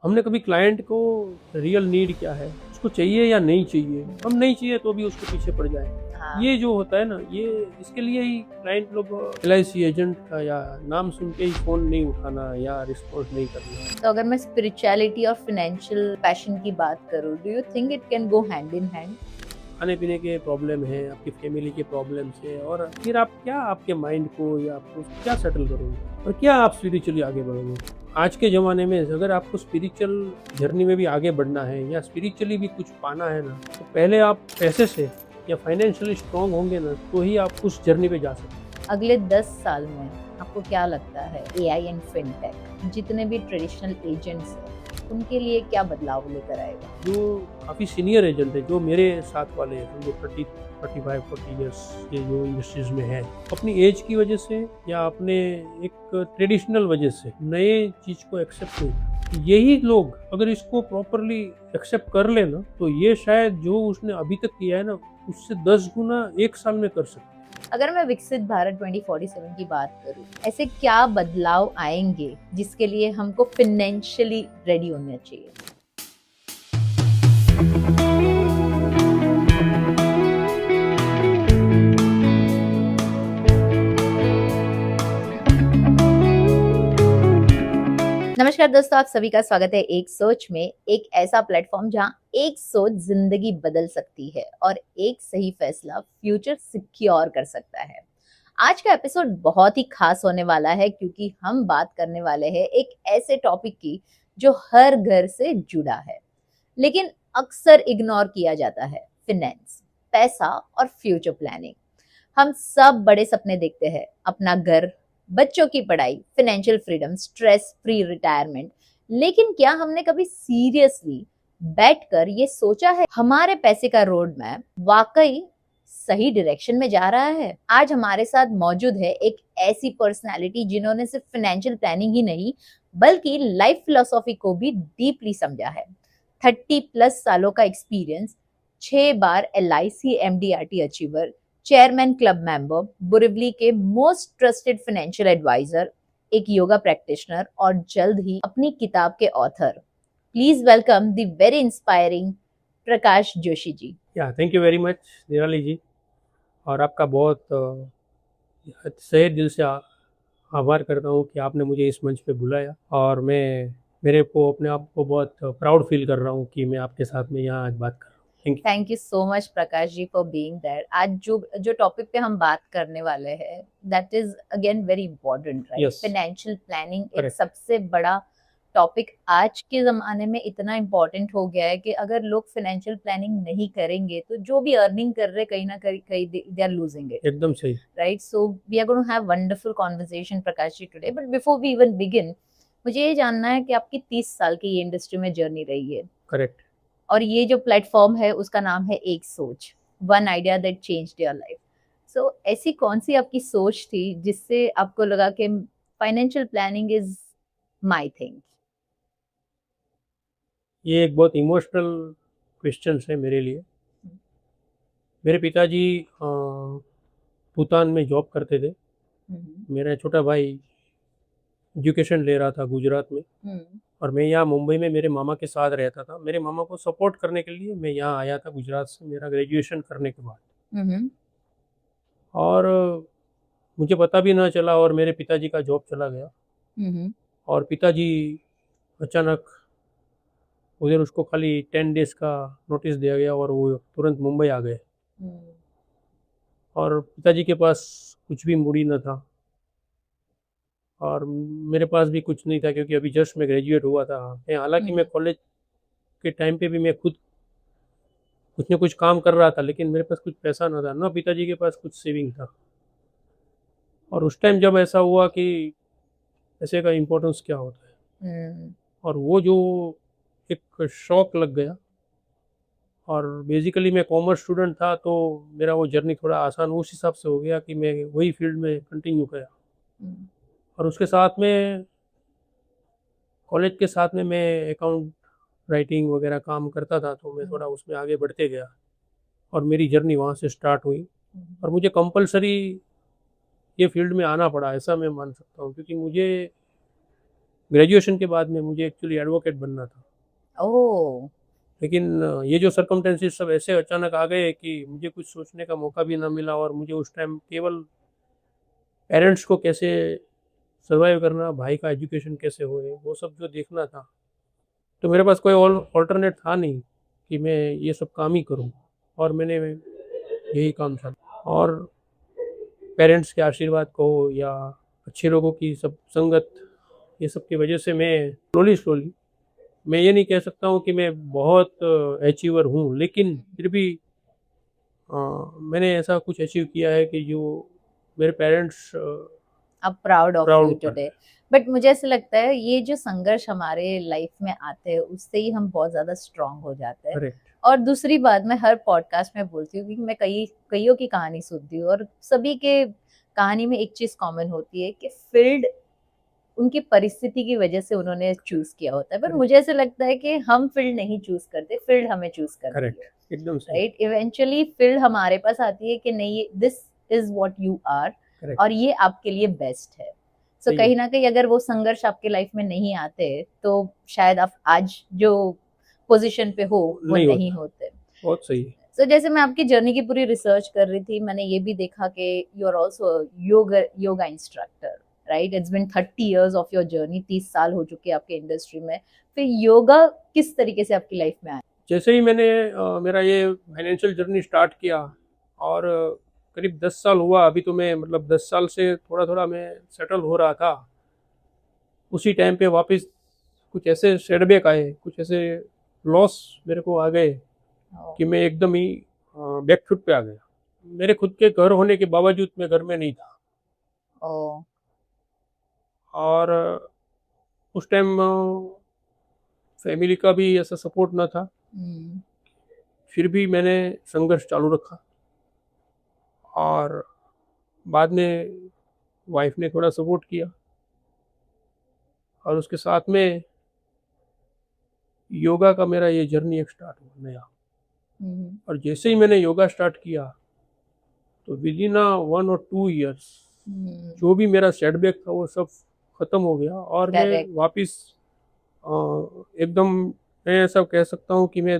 हमने कभी क्लाइंट को रियल नीड क्या है, उसको चाहिए या नहीं चाहिए, हम नहीं चाहिए तो भी उसके पीछे पड़ जाए। हाँ। ये जो होता है ना, ये इसके लिए ही क्लाइंट लोग LIC एजेंट का या नाम सुन के ही फ़ोन नहीं उठाना या रिस्पॉन्स नहीं करना। तो अगर मैं स्पिरिचुअलिटी और फाइनेंशियल पैशन की बात करूँ, do you think it can go hand in hand? खाने पीने के प्रॉब्लम है, आपकी फैमिली के प्रॉब्लम्स है, और फिर आप क्या आपके माइंड को या आपको क्या सेटल करोगे और क्या आप स्पिरिचुअली आगे बढ़ोगे। आज के ज़माने में अगर आपको स्पिरिचुअल जर्नी में भी आगे बढ़ना है या स्पिरिचुअली भी कुछ पाना है ना, तो पहले आप पैसे से या फाइनेंशियली स्ट्रांग होंगे ना, तो ही आप उस जर्नी पे जा सकते हैं। अगले 10 साल में आपको क्या लगता है एआई एंड फिनटेक जितने भी ट्रेडिशनल एजेंट्स हैं उनके लिए क्या बदलाव लेकर आएगा? जो काफ़ी सीनियर एजेंट है, जो मेरे साथ वाले हैं, जो 35-40 ईयर्स के जो इंडस्ट्रीज में है, अपनी एज की वजह से या अपने एक ट्रेडिशनल वजह से नए चीज़ को एक्सेप्ट नहीं करते। यही लोग अगर इसको प्रॉपरली एक्सेप्ट कर ले ना, तो ये शायद जो उसने अभी तक किया है ना, उससे 10 गुना 1 साल में कर सकते। अगर मैं विकसित भारत 2047 की बात करूं, ऐसे क्या बदलाव आएंगे जिसके लिए हमको फाइनेंशियली रेडी होना चाहिए? नमस्कार दोस्तों, आप सभी का स्वागत है एक सोच में, एक ऐसा प्लेटफॉर्म जहां एक सोच जिंदगी बदल सकती है और एक सही फैसला फ्यूचर सिक्योर कर सकता है। आज का एपिसोड बहुत ही खास होने वाला है क्योंकि हम बात करने वाले हैं एक ऐसे टॉपिक की जो हर घर से जुड़ा है लेकिन अक्सर इग्नोर किया जाता है। फाइनेंस, पैसा और फ्यूचर प्लानिंग। हम सब बड़े सपने देखते हैं, अपना घर, बच्चों की पढ़ाई, financial freedom, stress free retirement. लेकिन क्या हमने कभी सीरियसली बैठकर ये सोचा है हमारे पैसे का रोड मैप वाकई सही डायरेक्शन में जा रहा है? आज हमारे साथ मौजूद है एक ऐसी पर्सनालिटी जिन्होंने सिर्फ फाइनेंशियल प्लानिंग ही नहीं बल्कि लाइफ फिलोसॉफी को भी डीपली समझा है। 30+ सालों का एक्सपीरियंस, 6 बार LIC MDRT achiever, chairman club member, बुरेवली के मोस्ट ट्रस्टेड फाइनेंशियल एडवाइजर, एक योगा प्रैक्टिशनर और जल्द ही अपनी किताब के author. Please welcome the very inspiring Prakash Joshi ji. या थैंक यू वेरी मच निराली जी, और आपका बहुत सहे दिल से आभार करता हूँ कि आपने मुझे इस मंच पे बुलाया, और मैं मेरे को अपने आप को बहुत प्राउड फील कर रहा हूँ कि मैं आपके साथ में यहाँ आज बात कर रहा हूँ। Thank you. Thank you so much Prakash ji for being there. आज जो जो टॉपिक पे हम बात करने वाले हैं that is again very important, right? Yes, financial planning एक करेक्ट। सबसे बड़ा टॉपिक आज के जमाने में इतना इम्पोर्टेंट हो गया है कि अगर लोग फाइनेंशियल प्लानिंग नहीं करेंगे तो जो भी अर्निंग कर रहे कहीं ना कहीं दे आर लूजिंग इट, एकदम सही। Right? So we are going to have wonderful conversation Prakash ji today, but before we even begin मुझे ये जानना है कि आपकी 30 साल की ये इंडस्ट्री में जर्नी रही है करेक्ट। और ये जो प्लेटफॉर्म है उसका नाम है एक सोच, one idea that changed your life. So ऐसी कौन सी आपकी सोच थी जिससे आपको लगा कि financial planning is my thing? ये एक बहुत इमोशनल क्वेश्चन है मेरे लिए। मेरे पिताजी भूटान में जॉब करते थे। मेरा छोटा भाई एजुकेशन ले रहा था गुजरात में, और मैं यहाँ मुंबई में मेरे मामा के साथ रहता था। मेरे मामा को सपोर्ट करने के लिए मैं यहाँ आया था गुजरात से, मेरा ग्रेजुएशन करने के बाद। और मुझे पता भी ना चला और मेरे पिताजी का जॉब चला गया, और पिताजी अचानक उधर उसको खाली 10 डेज का नोटिस दिया गया और वो तुरंत मुंबई आ गए। और पिताजी के पास कुछ भी मूडी न था, और मेरे पास भी कुछ नहीं था क्योंकि अभी जस्ट मैं ग्रेजुएट हुआ था। हालांकि मैं कॉलेज के टाइम पे भी मैं खुद कुछ न कुछ काम कर रहा था, लेकिन मेरे पास कुछ पैसा ना था, ना पिताजी के पास कुछ सेविंग था। और उस टाइम जब ऐसा हुआ कि पैसे का इम्पोर्टेंस क्या होता है, और वो जो एक शौक लग गया। और बेसिकली मैं कॉमर्स स्टूडेंट था, तो मेरा वो जर्नी थोड़ा आसान उस हिसाब से हो गया कि मैं वही फील्ड में कंटिन्यू किया। और उसके साथ में कॉलेज के साथ में मैं अकाउंट राइटिंग वगैरह काम करता था, तो मैं थोड़ा उसमें आगे बढ़ते गया और मेरी जर्नी वहाँ से स्टार्ट हुई। और मुझे कंपलसरी ये फील्ड में आना पड़ा, ऐसा मैं मान सकता हूँ, क्योंकि मुझे ग्रेजुएशन के बाद में मुझे एक्चुअली एडवोकेट बनना था, ओह! लेकिन ये जो सर्कमस्टेंसेस सब ऐसे अचानक आ गए कि मुझे कुछ सोचने का मौका भी ना मिला, और मुझे उस टाइम केवल पेरेंट्स को कैसे सर्वाइव करना, भाई का एजुकेशन कैसे होए, वो सब जो देखना था। तो मेरे पास कोई और ऑल्टरनेट था नहीं कि मैं ये सब काम ही करूं, और मैंने यही काम था। और पेरेंट्स के आशीर्वाद कहो या अच्छे लोगों की सब संगत, ये सब की वजह से मैं स्लोली स्लोली, मैं ये नहीं कह सकता हूँ कि मैं बहुत अचीवर हूँ, लेकिन फिर भी मैंने ऐसा कुछ अचीव किया है कि जो मेरे पेरेंट्स अब प्राउड ऑफ यू प्राउड कर। टुडे। बट मुझे ऐसा लगता है ये जो संघर्ष हमारे लाइफ में आते हैं उससे ही हम बहुत ज्यादा स्ट्रांग हो जाते हैं। करेक्ट। और दूसरी बात, मैं हर पॉडकास्ट में बोलती हूँ कि मैं कईयों की कहानी सुनती हूँ और सभी के कहानी में एक चीज कॉमन होती है कि फील्ड उनकी परिस्थिति की वजह से उन्होंने चूज किया होता है। पर मुझे ऐसा लगता है कि हम फील्ड नहीं चूज करते, फील्ड हमें चूज करती है। करेक्ट, एकदम सही। राइट, इवेंचुअली फील्ड हमारे पास आती है कि नहीं, this is what you are, correct, और ये आपके लिए बेस्ट है। सो सही कहीं है। ना कहीं अगर वो संघर्ष आपके लाइफ में नहीं आते तो शायद आप आज जो पोजीशन पे हो वो नहीं नहीं होता। होते। बहुत सही है। सो जैसे मैं आपकी जर्नी की पूरी रिसर्च कर रही थी, मैंने ये भी देखा कि you are also yoga instructor, right? It's been 30 years of your journey, 30 साल हो चुके हैं आपके इंडस्ट्री में। फिर योगा किस तरीके से आपकी लाइफ में आया? जैसे ही मैंने मेरा ये फाइनेंशियल जर्नी स्टार्ट किया, और करीब 10 साल हुआ अभी, तो मैं मतलब 10 साल से थोड़ा थोड़ा मैं सेटल हो रहा था। उसी टाइम पे वापस कुछ ऐसे सेटबैक आए, कुछ ऐसे लॉस मेरे को आ गए कि मैं एकदम ही बैक फुट पे आ गया। मेरे खुद के घर होने के बावजूद मैं घर में नहीं था, ओ, और उस टाइम फैमिली का भी ऐसा सपोर्ट ना था। फिर भी मैंने संघर्ष चालू रखा, और बाद में वाइफ ने थोड़ा सपोर्ट किया, और उसके साथ में योगा का मेरा ये जर्नी एक स्टार्ट हुआ नया। और जैसे ही मैंने योगा स्टार्ट किया, तो विद इन 1 और 2 इयर्स जो भी मेरा सेटबैक था वो सब खत्म हो गया, और मैं Correct. वापस एकदम, मैं ऐसा कह सकता हूँ कि मैं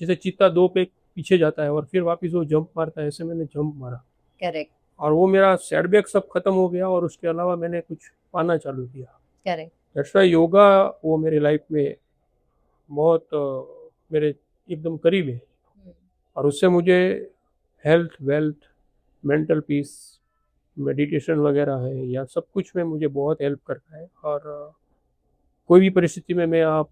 जैसे चीता 2 पे पीछे जाता है और फिर वापस वो जंप मारता है, ऐसे मैंने जंप मारा। करेक्ट, और वो मेरा सेटबैक सब खत्म हो गया, और उसके अलावा मैंने कुछ पाना चालू किया। करेक्ट। दैट्स व्हाई योगा वो मेरी लाइफ में बहुत मेरे एकदम करीब है, और उससे मुझे health, wealth, mental peace, meditation वगैरह है, या सब कुछ में मुझे बहुत हेल्प करता है। और कोई भी परिस्थिति में मैं आप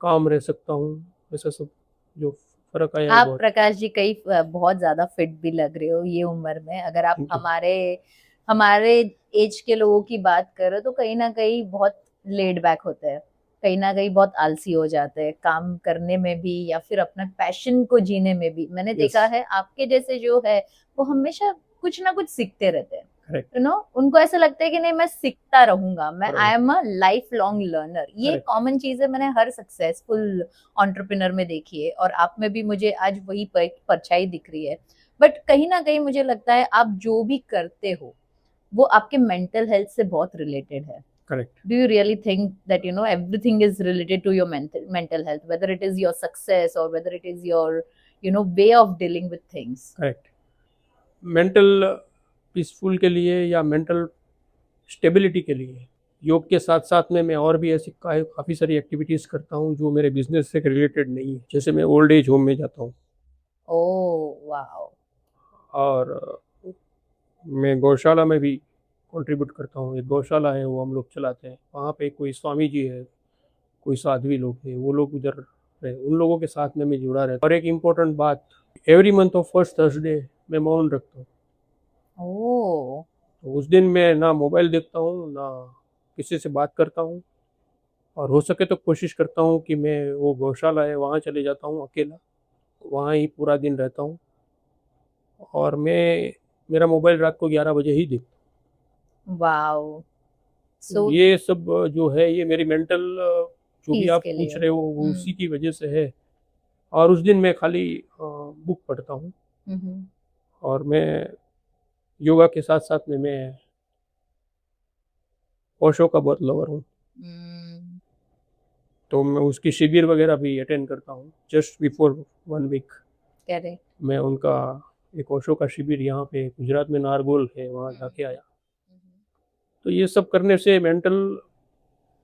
काम रह सकता हूँ, ऐसा सब जो फर्क आया है आप बहुत। प्रकाश जी कई बहुत ज्यादा फिट भी लग रहे हो ये उम्र में। अगर आप Thank you. हमारे हमारे एज के लोगों की बात करो तो कहीं ना कहीं बहुत लेड बैक होते हैं, कहीं ना कहीं बहुत आलसी हो जाते हैं काम करने में भी या फिर अपना पैशन को जीने में भी। मैंने Yes. देखा है आपके जैसे जो है वो हमेशा कुछ ना कुछ सीखते रहते हैं। करेक्ट, यू नो, उनको ऐसा लगता है कि नहीं मैं सीखता रहूंगा, मैं बराबर। I am a life long learner. ये Correct. कॉमन चीज है, मैंने हर सक्सेसफुल एंटरप्रेन्योर में देखी है और आप में भी मुझे आज वही परछाई दिख रही है। बट कहीं ना कहीं मुझे लगता है आप जो भी करते हो वो आपके मेंटल हेल्थ से बहुत रिलेटेड है। Correct. Do you really think that you know everything is related to your mental health, whether it is your success or whether it is your way of dealing with things? Correct. Mental peaceful के लिए या mental stability के लिए योग के साथ साथ में मैं और भी ऐसी काफ़ी सारी एक्टिविटीज़ करता हूँ जो मेरे बिजनेस से रिलेटेड नहीं है। जैसे मैं ओल्ड एज होम में जाता हूँ, Oh, wow. और मैं गौशाला में भी कंट्रीब्यूट करता हूँ। एक गौशाला है वो हम लोग चलाते हैं, वहाँ पे कोई स्वामी जी है, कोई साध्वी लोग हैं, वो लोग उधर रहे, उन लोगों के साथ में मैं जुड़ा रहता हूँ। और एक इम्पोर्टेंट बात, every month of first Thursday मैं मौन रखता हूँ। Oh, तो उस दिन मैं ना मोबाइल देखता हूँ, ना किसी से बात करता हूँ, और हो सके तो कोशिश करता हूँ कि मैं वो गौशाला है वहाँ चले जाता हूँ अकेला, वहाँ ही पूरा दिन रहता हूँ, और मैं मेरा मोबाइल रात को 11 बजे ही देखता wow. हूँ। So ये सब जो है ये मेरी मेंटल, जो भी peace आप के पूछ लिए। रहे हो वो उसी की वजह से है। और उस दिन मैं खाली बुक पढ़ता हूँ, और मैं योगा के साथ साथ में मैं ओशो का बहुत लवर हूँ। हम्म। तो मैं उसकी शिविर वगैरह भी अटेंड करता हूँ। Just before 1 week correct. मैं उनका एक ओशो का शिविर यहाँ पे गुजरात में नारगोल है, वहाँ जाके आया। तो ये सब करने से मेंटल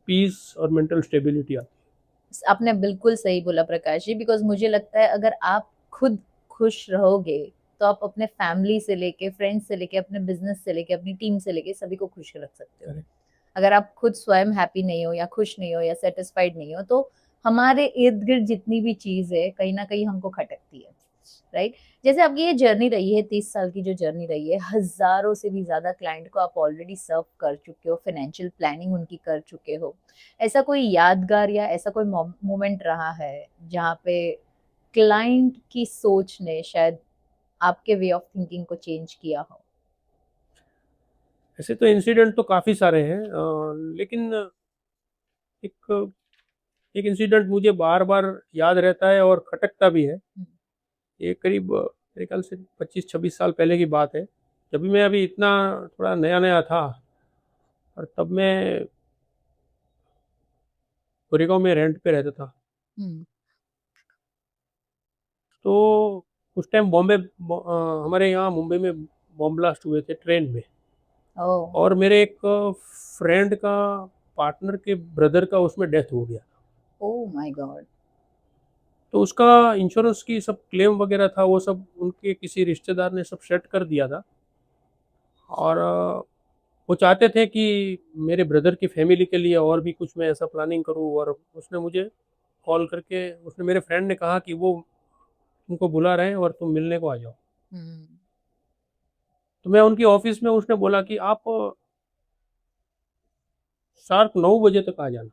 पीस और मेंटल स्टेबिलिटी आती आपने बिल्कुल सही बोला प्रकाश जी, बिकॉज मुझे लगता है अगर आप खुद खुश रहोगे तो आप अपने फैमिली से लेके, फ्रेंड्स से लेके, अपने बिजनेस से लेके, अपनी टीम से लेके सभी को खुश रख सकते हो। है। अगर आप खुद स्वयं हैप्पी नहीं हो या खुश नहीं हो या सेटिस्फाइड नहीं हो तो हमारे इर्द गिर्द जितनी भी चीज है कहीं ना कहीं हमको खटकती है, राइट। जैसे आपकी ये जर्नी रही है, 30 साल की जो जर्नी रही है, हजारों से भी ज्यादा क्लाइंट को आप ऑलरेडी सर्व कर चुके हो, फाइनेंशियल प्लानिंग उनकी कर चुके हो। ऐसा कोई यादगार या ऐसा कोई मोमेंट रहा है जहाँ पे क्लाइंट की सोच ने शायद आपके वे ऑफ थिंकिंग को चेंज किया हो? ऐसे तो इंसिडेंट तो काफ़ी सारे हैं, लेकिन एक एक इंसिडेंट मुझे बार बार याद रहता है और खटकता भी है। ये करीब मेरे ख्याल से 25-26 साल पहले की बात है, जब भी मैं अभी इतना थोड़ा नया नया था, और तब मैं गोरेगांव में रेंट पे रहता था। हम्म। तो उस टाइम हमारे यहाँ मुंबई में बॉम्ब ब्लास्ट हुए थे ट्रेन में, ओ। और मेरे एक फ्रेंड का पार्टनर के ब्रदर का उसमें डेथ हो गया। Oh my God. तो उसका इंश्योरेंस की सब क्लेम वगैरह था, वो सब उनके किसी रिश्तेदार ने सब सेट कर दिया था। और वो चाहते थे कि मेरे ब्रदर की फैमिली के लिए और भी कुछ मैं ऐसा प्लानिंग करूं, और उसने मुझे कॉल करके, उसने मेरे फ्रेंड ने कहा कि वो तुमको बुला रहे हैं और तुम मिलने को आ जाओ। हम्म। तो मैं उनकी ऑफिस में, उसने बोला कि आप शार्प 9 बजे तक आ जाना।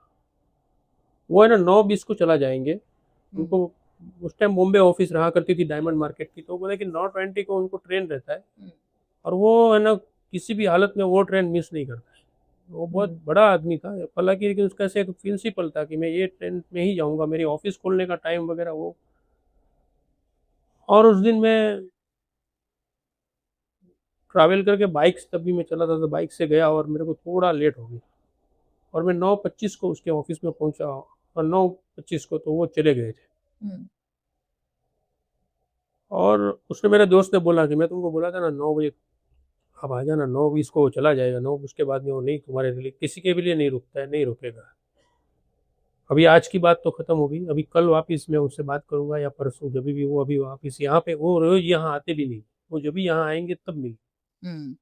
वो है ना 9:20 को चला जाएंगे। हम्म। उनको उस टाइम बॉम्बे ऑफिस रहा करती थी डायमंड मार्केट की, तो बोले कि 9:20 को उनको ट्रेन रहता है, हम्म। और वो है ना किसी भी हालत में वो ट्रेन मिस नहीं करता है। वो बहुत बड़ा आदमी था हालांकि, लेकिन उसका ऐसे एक प्रिंसिपल था कि मैं ये ट्रेन में ही जाऊंगा, मेरी ऑफिस खोलने का टाइम वगैरह वो। और उस दिन मैं ट्रैवल करके बाइक से, तब भी मैं चला था, तो बाइक से गया और मेरे को थोड़ा लेट हो गया, और मैं 9:25 को उसके ऑफिस में पहुंचा, और 9:25 को तो वो चले गए थे। हम्म। और उसने, मेरे दोस्त ने बोला कि मैं तुमको बोला था ना 9 बजे आप आ जाना, 9:20 को वो चला जाएगा, 9 उसके बाद में वो नहीं, तुम्हारे लिए किसी के भी लिए नहीं रुकता है, नहीं रुकेगा। अभी आज की बात तो खत्म होगी, अभी कल वापस मैं उससे बात करूंगा या परसों, जब भी वो अभी वापस यहाँ पे, वो रोज यहाँ आते भी नहीं, वो जब भी यहाँ आएंगे तब मिल। हम्म।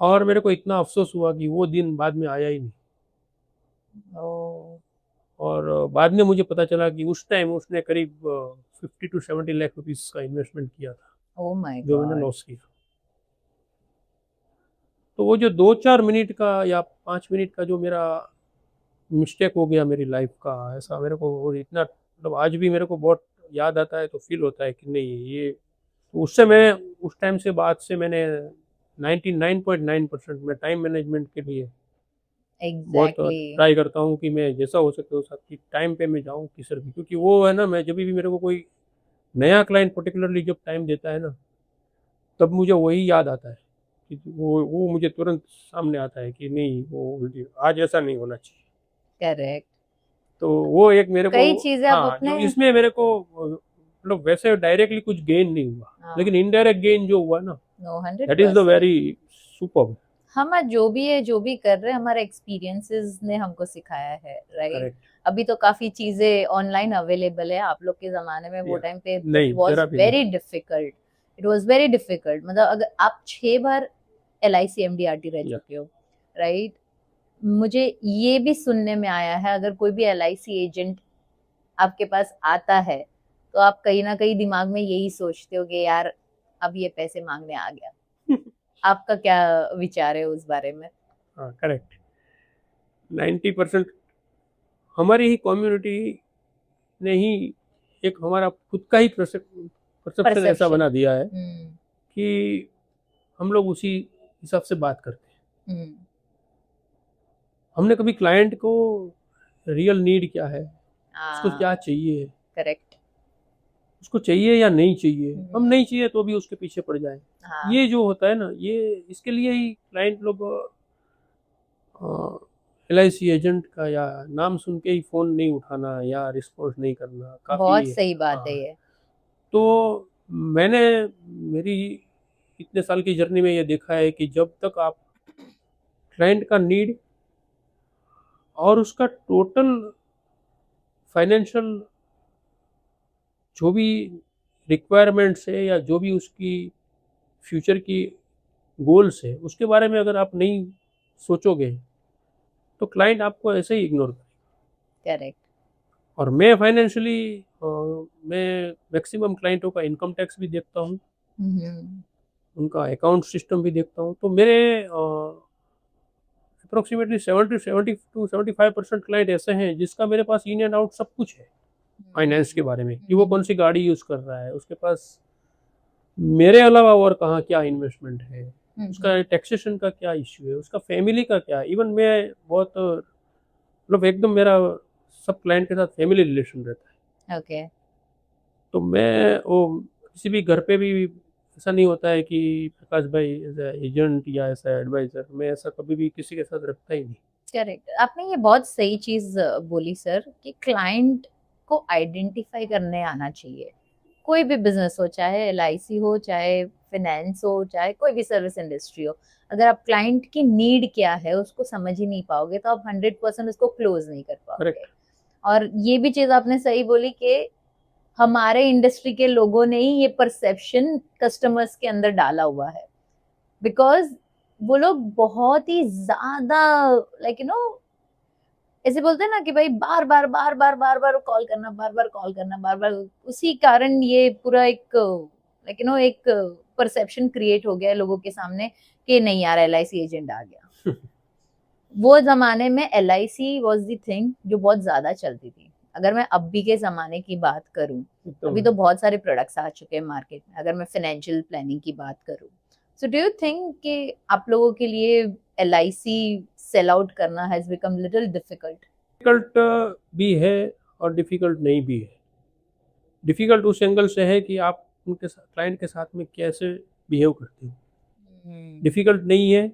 और मेरे को इतना अफसोस हुआ कि वो दिन बाद में आया ही नहीं। ओ। और बाद में मुझे पता चला कि उस टाइम उसने करीब 50 to 70 लाख रुपीस का इन्वेस्टमेंट किया था, ओ माय जो मैंने गॉड। लॉस किया। तो वो जो 2-4 मिनट का या 5 मिनट का जो मेरा मिस्टेक हो गया मेरी लाइफ का, ऐसा मेरे को वो इतना, मतलब आज भी मेरे को बहुत याद आता है, तो फील होता है कि नहीं ये, तो उससे मैं, उस टाइम से बाद से मैंने 99.9% मैं टाइम मैनेजमेंट के लिए बहुत एग्जैक्टली। ट्राई करता हूँ कि मैं जैसा हो सके उस टाइम पे मैं जाऊँ किसी भी, क्योंकि वो है ना, मैं जब भी मेरे को कोई नया क्लाइंट पर्टिकुलरली जब टाइम देता है ना, तब मुझे वही याद आता है कि वो मुझे तुरंत सामने आता है कि नहीं, वो आज ऐसा नहीं होना चाहिए। करेक्ट। तो वो एक मेरे को, कई चीजें आप हाँ, अपने। जो इसमें मेरे को मतलब वैसे डायरेक्टली कुछ गेन नहीं हुआ, लेकिन हाँ। इनडायरेक्ट गेन जो हुआ ना, no, hundred that is the percent very super. हम आज जो भी है, जो भी कर रहे हैं, हमारे एक्सपीरियंसेस ने हमको सिखाया है, राइट। करेक्ट। अभी तो काफी चीजें ऑनलाइन अवेलेबल है, आप लोग के जमाने में वो या टाइम पे इट नहीं, वाज जरा भी नहीं। Very difficult. It was very difficult, मतलब अगर आप 6 बार LIC MDRT रह या चुके हो, राइट। मुझे ये भी सुनने में आया है अगर कोई भी LIC एजेंट आपके पास आता है तो आप कहीं ना कहीं दिमाग में यही सोचते हो कि यार अब ये पैसे मांगने आ गया। आपका क्या विचार है उस बारे में? हाँ, करेक्ट। 90% हमारी ही कम्युनिटी ने ही एक हमारा खुद का ही परसेप्शन ऐसा परसेप्शन। बना दिया है हम्म। कि हम लोग उसी हिसाब से बात करते हैं। हम्म। हमने कभी क्लाइंट को रियल नीड क्या है, उसको हाँ। क्या चाहिए, करेक्ट। उसको चाहिए या नहीं चाहिए, हम हम्म। नहीं चाहिए तो भी उसके पीछे पड़ जाए, हाँ। ये जो होता है ना, ये इसके लिए ही क्लाइंट लोग LIC एजेंट का या नाम सुन के ही फ़ोन नहीं उठाना या रिस्पॉन्स नहीं करना बहुत काफ़ी। सही बात है हाँ, ये। तो मैंने मेरी इतने साल की जर्नी में ये देखा है कि जब तक आप क्लाइंट का नीड और उसका टोटल फाइनेंशियल जो भी रिक्वायरमेंट्स है या जो भी उसकी फ्यूचर की गोल्स है उसके बारे में अगर आप नहीं सोचोगे तो क्लाइंट आपको ऐसे ही इग्नोर करेगा। करेक्ट। और मैं फाइनेंशियली मैं मैक्सिमम क्लाइंटों का इनकम टैक्स भी देखता हूँ, उनका अकाउंट सिस्टम भी देखता हूँ, तो मेरे अप्रोक्सीमेटली 70 टू 75% क्लाइंट ऐसे हैं जिसका मेरे पास इन एंड आउट सब कुछ है फाइनेंस के बारे में, कि वो कौन सी गाड़ी यूज़ कर रहा है, उसके पास मेरे अलावा और कहाँ क्या इन्वेस्टमेंट है, उसका टैक्सेशन का क्या इश्यू है, उसका फैमिली का क्या। इवन मैं बहुत मतलब एकदम मेरा सब क्लाइंट के साथ फैमिली रिलेशन रहता है। ओके। तो मैं वो किसी भी घर पे भी ऐसा नहीं होता है कि प्रकाश भाई एज एजेंट या ऐसा एडवाइजर, मैं ऐसा कभी भी किसी के साथ रखता ही नहीं। करेक्ट, आपने ये बहुत सही चीज बोली सर, कि क्लाइंट को आइडेंटिफाई करने आना चाहिए। कोई भी बिजनेस हो, चाहे LIC हो, चाहे फाइनेंस हो, चाहे कोई भी सर्विस इंडस्ट्री हो, अगर आप क्लाइंट की नीड क्या है उसको समझ ही नहीं पाओगे तो आप 100% उसको क्लोज नहीं कर पाओगे। करेक्ट। और ये भी चीज आपने सही बोली कि हमारे इंडस्ट्री के लोगों ने ही ये परसेप्शन कस्टमर्स के अंदर डाला हुआ है, बिकॉज वो लोग बहुत ही ज्यादा लाइक ऐसे बोलते हैं ना कि भाई बार बार कॉल करना, बार बार कॉल करना, बार बार, उसी कारण ये पूरा एक एक परसेप्शन क्रिएट हो गया है लोगों के सामने कि नहीं यार LIC एजेंट आ गया। वो जमाने में LIC वॉज द थिंग जो बहुत ज्यादा चलती थी। अगर मैं अभी के जमाने की बात करूं, अभी तो बहुत सारे प्रोडक्ट्स आ चुके हैं मार्केट में। अगर मैं फाइनेंशियल प्लानिंग की बात करूं, सो डू यू थिंक कि आप लोगों के लिए LIC सेल आउट करना has become little difficult? Difficult भी है और डिफिकल्ट नहीं भी है। डिफिकल्ट उस एंगल से है कि आप उनके क्लाइंट के साथ में कैसे बिहेव करते हो। डिफिकल्ट नहीं है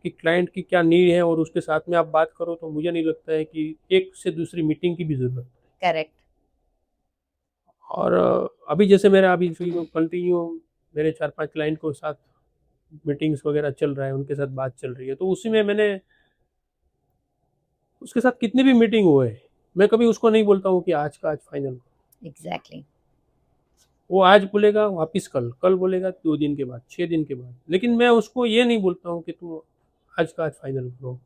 कि क्लाइंट की क्या नीड है और उसके साथ में आप बात करो, तो मुझे नहीं लगता है कि एक से दूसरी मीटिंग की भी जरूरत है। करेक्ट। और अभी जैसे मेरा अभी कंटिन्यू मेरे 4-5 क्लाइंट को साथ मीटिंग्स वगैरह चल रहा है, उनके साथ बात चल रही है, तो उसी में मैंने उसके साथ कितनी भी मीटिंग हुए, मैं कभी उसको नहीं बोलता हूँ कि आज का आज फाइनल। एग्जैक्टली। वो आज बोलेगा वापिस कल, कल बोलेगा 2 दिन के बाद, 6 दिन के बाद, लेकिन मैं उसको ये नहीं बोलता हूँ कि तू आज का आज फाइनल करो।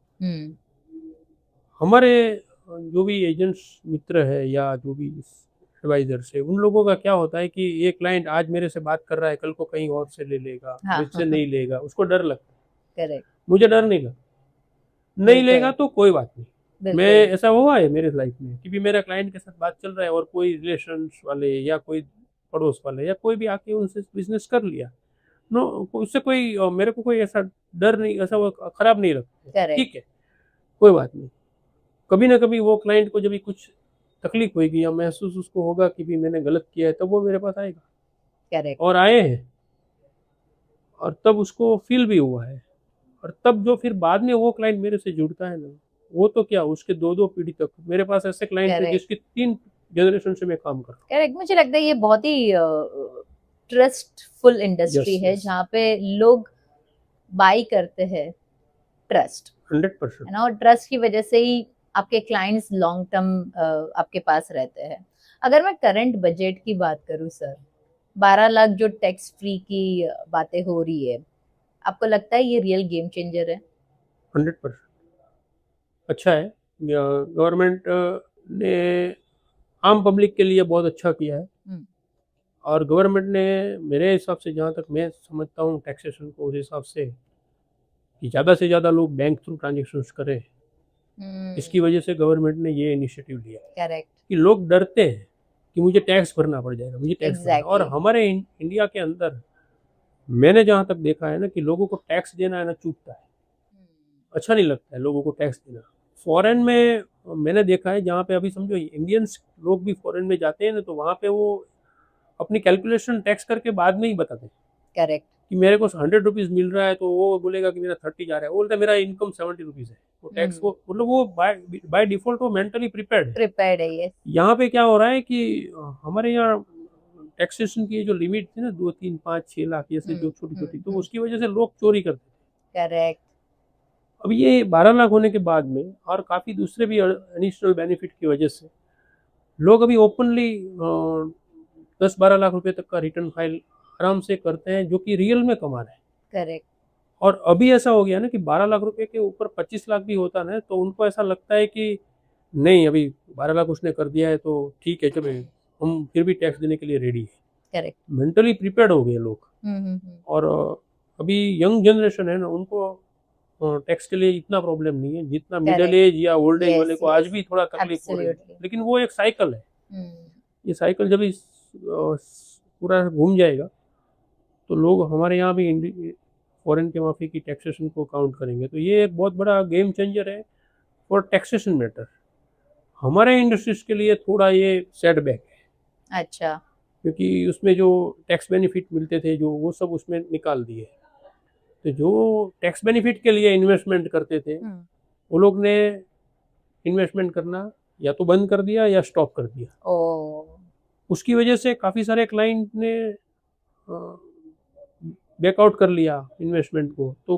हमारे जो भी एजेंट्स मित्र है या जो भी एडवाइजर्स है, उन लोगों का क्या होता है कि ये क्लाइंट आज मेरे से बात कर रहा है, कल को कहीं और से ले लेगा, हाँ, मुझसे नहीं लेगा, उसको डर लगता है। करेक्ट। मुझे डर नहीं लगता, नहीं लेगा तो कोई बात नहीं। मैं ऐसा हुआ है मेरे लाइफ में कि भी मेरा क्लाइंट के साथ बात चल रहा है और कोई रिलेशन वाले या कोई पड़ोस वाले या कोई भी आके उनसे बिजनेस कर लिया, नो उससे कोई मेरे को कोई ऐसा डर नहीं, ऐसा वो खराब नहीं लगता। ठीक है, कोई बात नहीं। कभी ना कभी वो क्लाइंट को जब भी कुछ तकलीफ होगी या महसूस उसको होगा कि भी मैंने गलत किया है, तब वो मेरे पास आएगा। करेक्ट। और आए हैं, और तब उसको फील भी हुआ है। और तब जो फिर बाद में वो क्लाइंट मेरे से जुड़ता है ना, वो तो क्या, उसके 2-2 पीढ़ी तक। मेरे पास ऐसे क्लाइंट है जिसकी 3 जनरेशन से मैं काम कर रहा हूँ। करेक्ट। मुझे लगता है ये बहुत ही ट्रस्टफुल इंडस्ट्री है, जहाँ पे लोग बाई करते हैं ट्रस्ट, 100%। है ना, और ट्रस्ट की वजह से ही आपके क्लाइंट्स लॉन्ग टर्म आपके पास रहते हैं। अगर मैं करंट बजट की बात करूं सर, 12 लाख जो टैक्स फ्री की बातें हो रही है, आपको लगता है ये रियल गेम चेंजर है? 100% अच्छा है। गवर्नमेंट ने आम पब्लिक के लिए बहुत अच्छा किया है। और गवर्नमेंट ने मेरे हिसाब से, जहाँ तक मैं समझता हूँ टैक्सेशन को, उस हिसाब से कि ज़्यादा से ज़्यादा लोग बैंक थ्रू ट्रांजेक्शन्स करें, इसकी वजह से गवर्नमेंट ने ये इनिशिएटिव लिया। करेक्ट। कि लोग डरते हैं कि मुझे टैक्स भरना पड़ जाएगा, मुझे टैक्स भरना। और हमारे इंडिया के अंदर मैंने जहाँ तक देखा है ना, कि लोगों को टैक्स देना है ना चूकता है, अच्छा नहीं लगता है लोगों को टैक्स देना। फॉरेन में मैंने देखा है, जहाँ पे अभी समझो इंडियंस लोग भी फॉरेन में जाते हैं ना, तो वहाँ पे वो अपनी कैलकुलेशन टैक्स करके बाद में ही बताते हैं। करेक्ट। कि मेरे को 100 रुपीज़ मिल रहा है तो वो बोलेगा कि मेरा 30 जा रहा है, वो बोलता है मेरा इनकम 70 रुपीज़ है। वो टैक्स को मतलब वो बाय डिफॉल्ट वो मेंटली प्रिपेयर्ड है। प्रिपेयर्ड है ये। यहाँ पे क्या हो रहा है कि हमारे यहाँ टैक्सेशन की जो लिमिट थी ना 2, 3, 5, 6 लाख ऐसे जो छोटी छोटी, तो उसकी वजह से लोग चोरी करते थे। करेक्ट। अब ये 12 लाख होने के बाद में और काफ़ी दूसरे भी एडिशनल बेनिफिट की वजह से लोग अभी ओपनली 10-12 लाख रुपए तक का रिटर्न फाइल आराम से करते हैं, जो कि रियल में कमा रहे हैं। करेक्ट। और अभी ऐसा हो गया ना कि 12 लाख रुपए के ऊपर 25 लाख भी होता ना, तो उनको ऐसा लगता है कि नहीं, अभी 12 लाख उसने कर दिया है तो ठीक है, चलो हम फिर भी टैक्स देने के लिए रेडी है। करेक्ट। मेंटली प्रिपेयर्ड हो गए लोग। और अभी यंग जनरेशन है ना, उनको टैक्स के लिए इतना प्रॉब्लम नहीं है जितना मिडिल एज या ओल्ड एज वाले को आज भी थोड़ा तकलीफ हो रही है। लेकिन वो एक साइकिल है। ये साइकिल जब इस पूरा घूम जाएगा तो लोग हमारे यहाँ भी फॉरेन के माफी की टैक्सेशन को काउंट करेंगे। तो ये एक बहुत बड़ा गेम चेंजर है फॉर टैक्सेशन मैटर। हमारे इंडस्ट्रीज के लिए थोड़ा ये सेटबैक है। अच्छा। क्योंकि उसमें जो टैक्स बेनिफिट मिलते थे जो, वो सब उसमें निकाल दिए। तो जो टैक्स बेनिफिट के लिए इन्वेस्टमेंट करते थे वो लोग ने इन्वेस्टमेंट करना या तो बंद कर दिया या स्टॉप कर दिया। उसकी वजह से काफ़ी सारे क्लाइंट ने बैकआउट कर लिया इन्वेस्टमेंट को, तो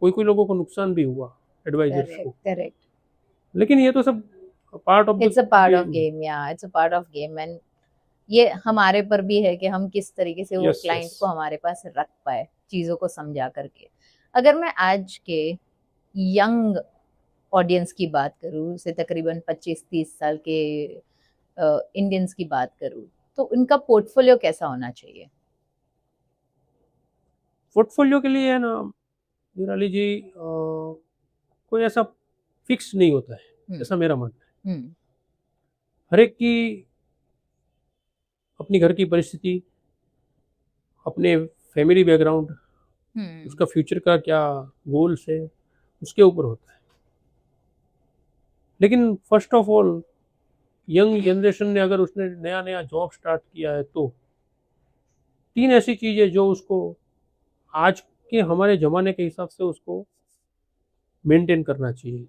कोई कोई लोगों को नुकसान भी हुआ, एडवाइजर्स को। करेक्ट। लेकिन ये तो सब part of it's a part of game, या it's a part of game. And ये हमारे पर भी है कि हम किस तरीके से वो क्लाइंट को हमारे पास रख पाए, चीजों को समझा करके। अगर मैं आज के यंग ऑडियंस की बात करूं, से तकरीबन 25-30 साल के इंडियंस की बात करूं, तो उनका पोर्टफोलियो कैसा होना चाहिए? पोर्टफोलियो के लिए है ना निराली जी, कोई ऐसा फिक्स नहीं होता है, ऐसा मेरा मानना है। हर एक की अपनी घर की परिस्थिति, अपने फैमिली बैकग्राउंड, उसका फ्यूचर का क्या गोल्स है, उसके ऊपर होता है। लेकिन first of all young generation ने अगर उसने नया नया जॉब स्टार्ट किया है तो 3 ऐसी चीज़ें जो उसको आज के हमारे ज़माने के हिसाब से उसको मेंटेन करना चाहिए।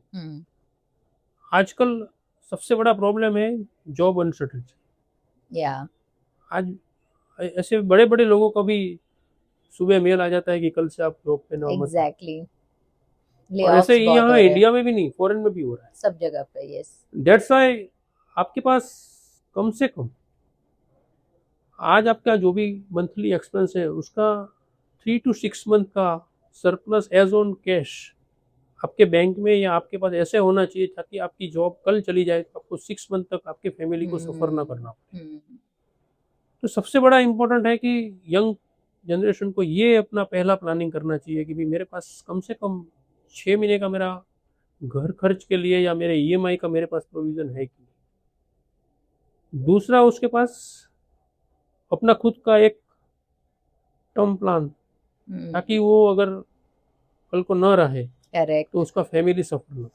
आजकल सबसे बड़ा प्रॉब्लम है जॉब अनसर्टेनिटी। आज ऐसे बड़े बड़े लोगों को भी सुबह मेल आ जाता है कि कल से आप जॉब पे ना मत। एग्जैक्टली। और ऐसे यहाँ इंडिया में भी नहीं, फॉरेन में भी हो रहा है, सब जगह पे। यस, दैट्स व्हाई आपके पास कम से कम आज आपका जो भी मंथली एक्सपेंस है उसका 3 to 6 मंथ का सरप्लस एज ऑन कैश आपके बैंक में या आपके पास ऐसे होना चाहिए ताकि आपकी जॉब कल चली जाए तो आपको 6 मंथ तक आपके फैमिली को सफर ना करना पड़े। तो सबसे बड़ा इम्पोर्टेंट है कि यंग जनरेशन को ये अपना पहला प्लानिंग करना चाहिए कि भाई मेरे पास कम से कम 6 महीने का मेरा घर खर्च के लिए या मेरे ईएमआई का मेरे पास प्रोविज़न है कि। दूसरा, उसके पास अपना खुद का एक टर्म प्लान, ताकि वो अगर कल को न रहे तो उसका फैमिली सफर न हो।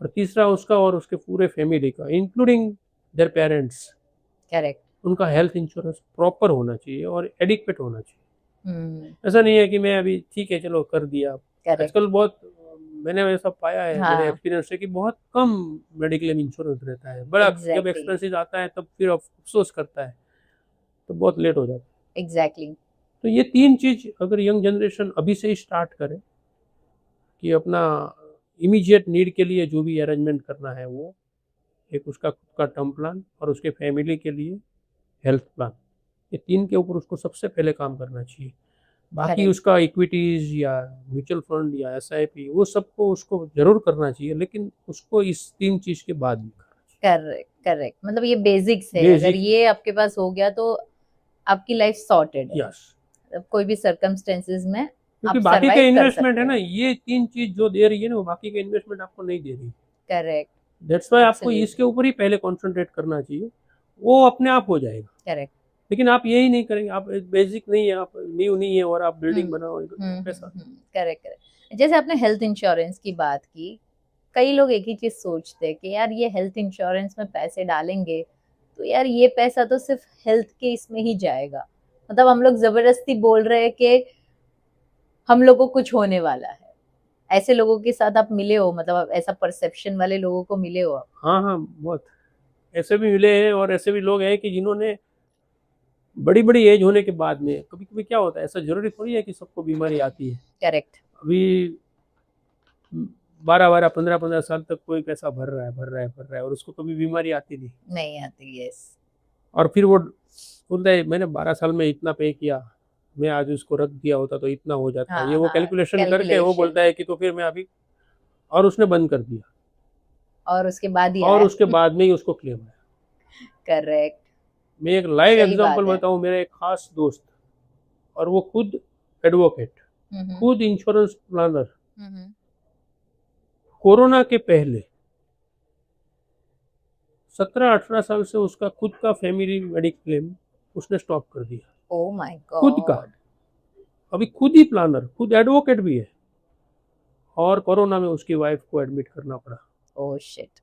और तीसरा, उसका और उसके पूरे फैमिली का इंक्लूडिंग देयर पेरेंट्स, उनका हेल्थ इंश्योरेंस प्रॉपर होना चाहिए और एडिक्वेट होना चाहिए। ऐसा नहीं है कि मैं अभी ठीक है चलो कर दिया। आजकल बहुत मैंने ऐसा पाया है, मेरे एक्सपीरियंस से, कि बहुत कम मेडिक्लेम इंश्योरेंस रहता है। बड़ा जब एक्सपेंसेस आता है तब फिर अफसोस करता है, तो बहुत लेट हो जाता है। तो ये 3 चीज अगर यंग जनरेशन अभी से ही स्टार्ट करे कि अपना इमीडिएट नीड के लिए जो भी अरेंजमेंट करना है वो, एक उसका खुद का टर्म प्लान और उसके फैमिली के लिए हेल्थ प्लान, ये 3 के ऊपर उसको सबसे पहले काम करना चाहिए। बाकी उसका इक्विटीज या म्यूचुअल फंड या एसआईपी वो सबको उसको जरूर करना चाहिए, लेकिन उसको इस 3 चीज के बाद भी करेक्ट। मतलब ये बेसिक्स है, अगर ये आपके पास हो गया तो आपकी लाइफ सॉर्टेड है। कोई भी सर्कमस्टेंसेस में क्योंकि बाकी के इन्वेस्टमेंट है ना, ये 3 चीज जो दे रही है ना, वो बाकी के इन्वेस्टमेंट आपको नहीं दे रही। करेक्ट। दैट्स व्हाई आपको इसके ऊपर ही पहले कंसंट्रेट करना चाहिए, वो अपने आप हो जाएगा। करेक्ट। लेकिन आप यही नहीं करेंगे, आप बेसिक नहीं है, आप न्यू नहीं है और आप बिल्डिंग बनाओ पैसा। करेक्ट। जैसे आपने हेल्थ इंश्योरेंस की बात की, कई लोग एक ही चीज सोचते हैं कि यार ये हेल्थ इंश्योरेंस में पैसे डालेंगे तो यार ये पैसा तो सिर्फ हेल्थ के इसमें ही जाएगा, मतलब हम लोग जबरदस्ती बोल रहे हैं कि हम लोग को कुछ होने वाला है। ऐसे लोगों के साथ आप मिले हो, मतलब ऐसा परसेप्शन वाले लोगों को मिले हो आप? हाँ हाँ, बहुत ऐसे भी मिले हैं, और ऐसे भी लोग हैं कि जिन्होंने बड़ी बड़ी एज होने के बाद में, कभी कभी क्या होता है, ऐसा जरूरी थोड़ी है कि सबको बीमारी आती है। करेक्ट। अभी 12 12 15 15 साल तक कोई पैसा भर रहा है, भर रहा है, भर रहा है, और उसको कभी बीमारी आती नहीं। नहीं आती, यस। और फिर वो बोलता है मैंने 12 साल में इतना पे किया, मैं आज उसको रख दिया होता तो इतना हो जाता। ये हाँ वो हाँ, कैलकुलेशन करके वो कैलकुलेशन। बोलता है कि तो फिर मैं अभी, और उसने बंद कर दिया, और उसके बाद ही और आया। उसके बाद में ही उसको क्लेम आया। करेक्ट। मैं एक लाइव सही एग्जांपल बात है। बताऊं, मेरा एक खास दोस्त, और वो खुद एडवोकेट, हम्म। खुद इंश्योरेंस प्लानर, हम्म। कोरोना के पहले 17 18 साल से उसका खुद का फैमिली मेडिक्लेम उसने स्टॉप कर दिया। ओ माय खुद का, गॉड। अभी खुद ही प्लानर, खुद एडवोकेट भी है, और कोरोना में उसकी वाइफ को एडमिट करना पड़ा। Oh shit.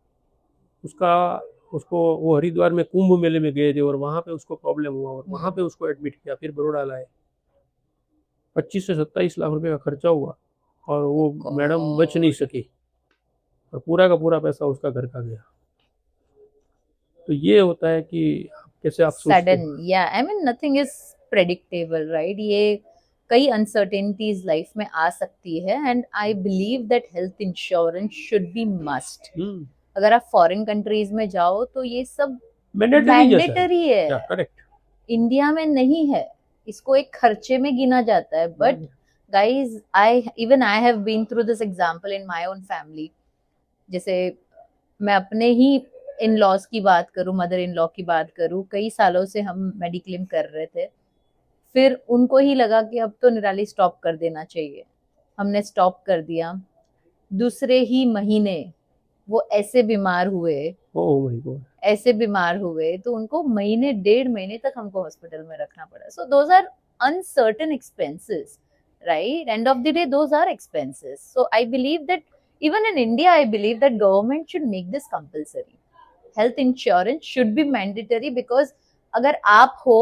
उसका उसको वो हरिद्वार में कुंभ मेले में गए थे, और वहां पे उसको प्रॉब्लम हुआ, और वहां पे उसको एडमिट किया, फिर बड़ौदा लाए, 25 से 27 लाख रुपए का खर्चा हुआ, और वो मैडम बच नहीं गॉड। सकी, और पूरा का पूरा पैसा उसका घर का गया। तो ये होता है कि कैसे आप सोचते सडन, हो। या I mean nothing is predictable, right? ये कई अनसर्टेनिटीज लाइफ में आ सकती है, and I believe that health insurance should be must. अगर आप फॉरेन कंट्रीज में जाओ तो ये सब मैंडेटरी जैसा है। मैंडेटरी है। या करेक्ट। इंडिया में नहीं है, इसको एक खर्चे में गिना जाता है। But guys, I have been through this example in my own family. जैसे मैं अपने ही इन लॉज की बात करूं, मदर इन लॉ की बात करूं, कई सालों से हम मेडिक्लेम कर रहे थे। फिर उनको ही लगा कि अब तो निराली स्टॉप कर देना चाहिए। हमने स्टॉप कर दिया। दूसरे ही महीने वो ऐसे बीमार हुए, ओह माय गॉड। ऐसे बीमार हुए तो उनको महीने 1.5 महीने तक हमको हॉस्पिटल में रखना पड़ा। So those are uncertain expenses, right? End of the day, those are expenses. So I believe that even in India, I believe that government should make this compulsory. Health insurance should be mandatory, because अगर आप हो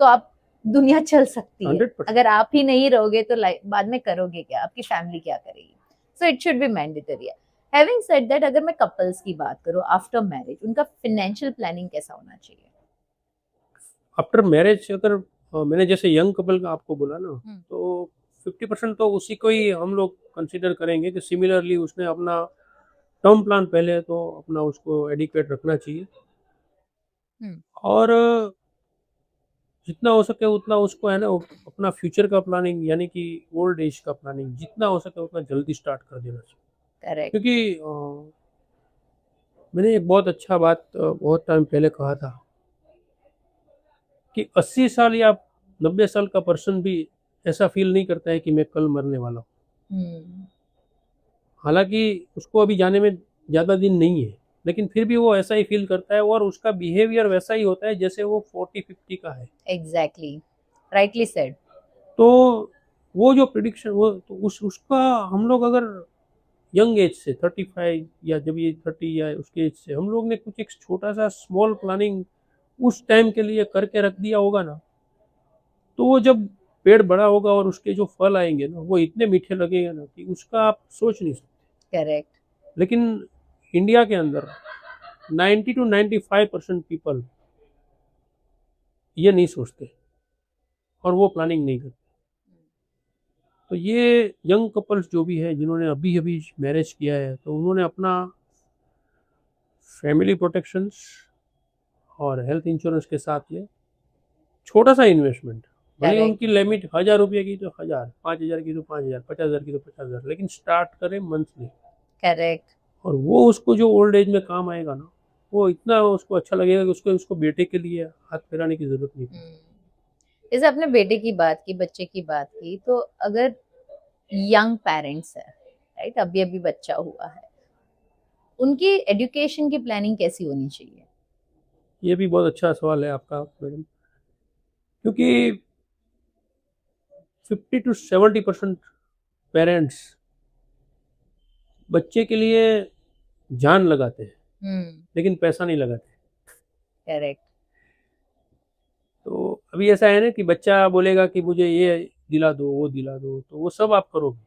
तो आप दुनिया चल सकती है। 100%। अगर आप ही नहीं रहोगे तो बाद में करोगे क्या, आपकी फैमिली क्या करेगी? So it should be mandatory. Having said that, अगर मैं कपल्स की बात करूं आफ्टर मैरिज, उनका फाइनेंशियल प्लानिंग कैसा होना चाहिए? आफ्टर मैरिज, अगर मैंने जैसे यंग कपल का आपको बोला ना, हम्म। तो 50% तो उसी को ही हम लोग कंसिडर करेंगे कि सिमिलरली उसने अपना टर्म प्लान पहले तो अपना उसको एडिक्वेट रखना चाहिए, हम्म। और जितना हो सके उतना उसको है ना अपना फ्यूचर का प्लानिंग, यानी कि ओल्ड एज का प्लानिंग जितना हो सके उतना जल्दी स्टार्ट कर देना चाहिए। करेक्ट। क्योंकि मैंने एक बहुत अच्छा बात बहुत टाइम पहले कहा था कि 80 साल या 90 साल का पर्सन भी ऐसा फील नहीं करता है कि मैं कल मरने वाला हूँ। हम्म। हालांकि उसको अभी जाने में ज़्यादा दिन नहीं है, लेकिन फिर भी वो ऐसा ही फील करता है, और उसका बिहेवियर वैसा ही होता है जैसे वो 40 50 का है। Exactly, rightly said. तो वो जो प्रिडिक्शन, वो तो उसका हम लोग अगर यंग एज से 35, या जब ये 30 या उसके एज से हम लोग ने कुछ एक छोटा सा स्मॉल प्लानिंग उस टाइम के लिए करके रख दिया होगा ना, तो वो जब पेड़ बड़ा होगा और उसके जो फल आएंगे ना वो इतने मीठे लगेंगे ना कि उसका आप सोच नहीं सकते। करेक्ट। लेकिन इंडिया के अंदर 90 to 95% पीपल ये नहीं सोचते, और वो प्लानिंग नहीं करते। तो ये यंग कपल्स जो भी है जिन्होंने अभी अभी मैरिज किया है, तो उन्होंने अपना फैमिली प्रोटेक्शंस और हेल्थ इंश्योरेंस के साथ ये छोटा सा इन्वेस्टमेंट, भले ही करेक्ट। उनकी लिमिट 1000 रुपये की तो 1000, 5000 की तो 5000, 50,000 की तो 50,000, लेकिन स्टार्ट करें मंथली। करेक्ट। और वो उसको जो ओल्ड एज में काम आएगा ना, वो इतना उसको अच्छा लगेगा कि उसको उसको बेटे के लिए हाथ फैलाने की जरूरत नहीं पड़ेगी। जैसे आपने बेटे की बात की, बच्चे की बात की, तो अगर यंग पेरेंट्स है, राइट, अभी अभी बच्चा हुआ है, उनकी एजुकेशन की प्लानिंग कैसी होनी चाहिए? ये भी बहुत अच्छा सवाल है आपका मैडम, क्योंकि 50 to 70% पेरेंट्स बच्चे के लिए जान लगाते हैं, लेकिन पैसा नहीं लगाते। करेक्ट। तो अभी ऐसा है ना कि बच्चा बोलेगा कि मुझे ये दिला दो, वो दिला दो, तो वो सब आप करोगे,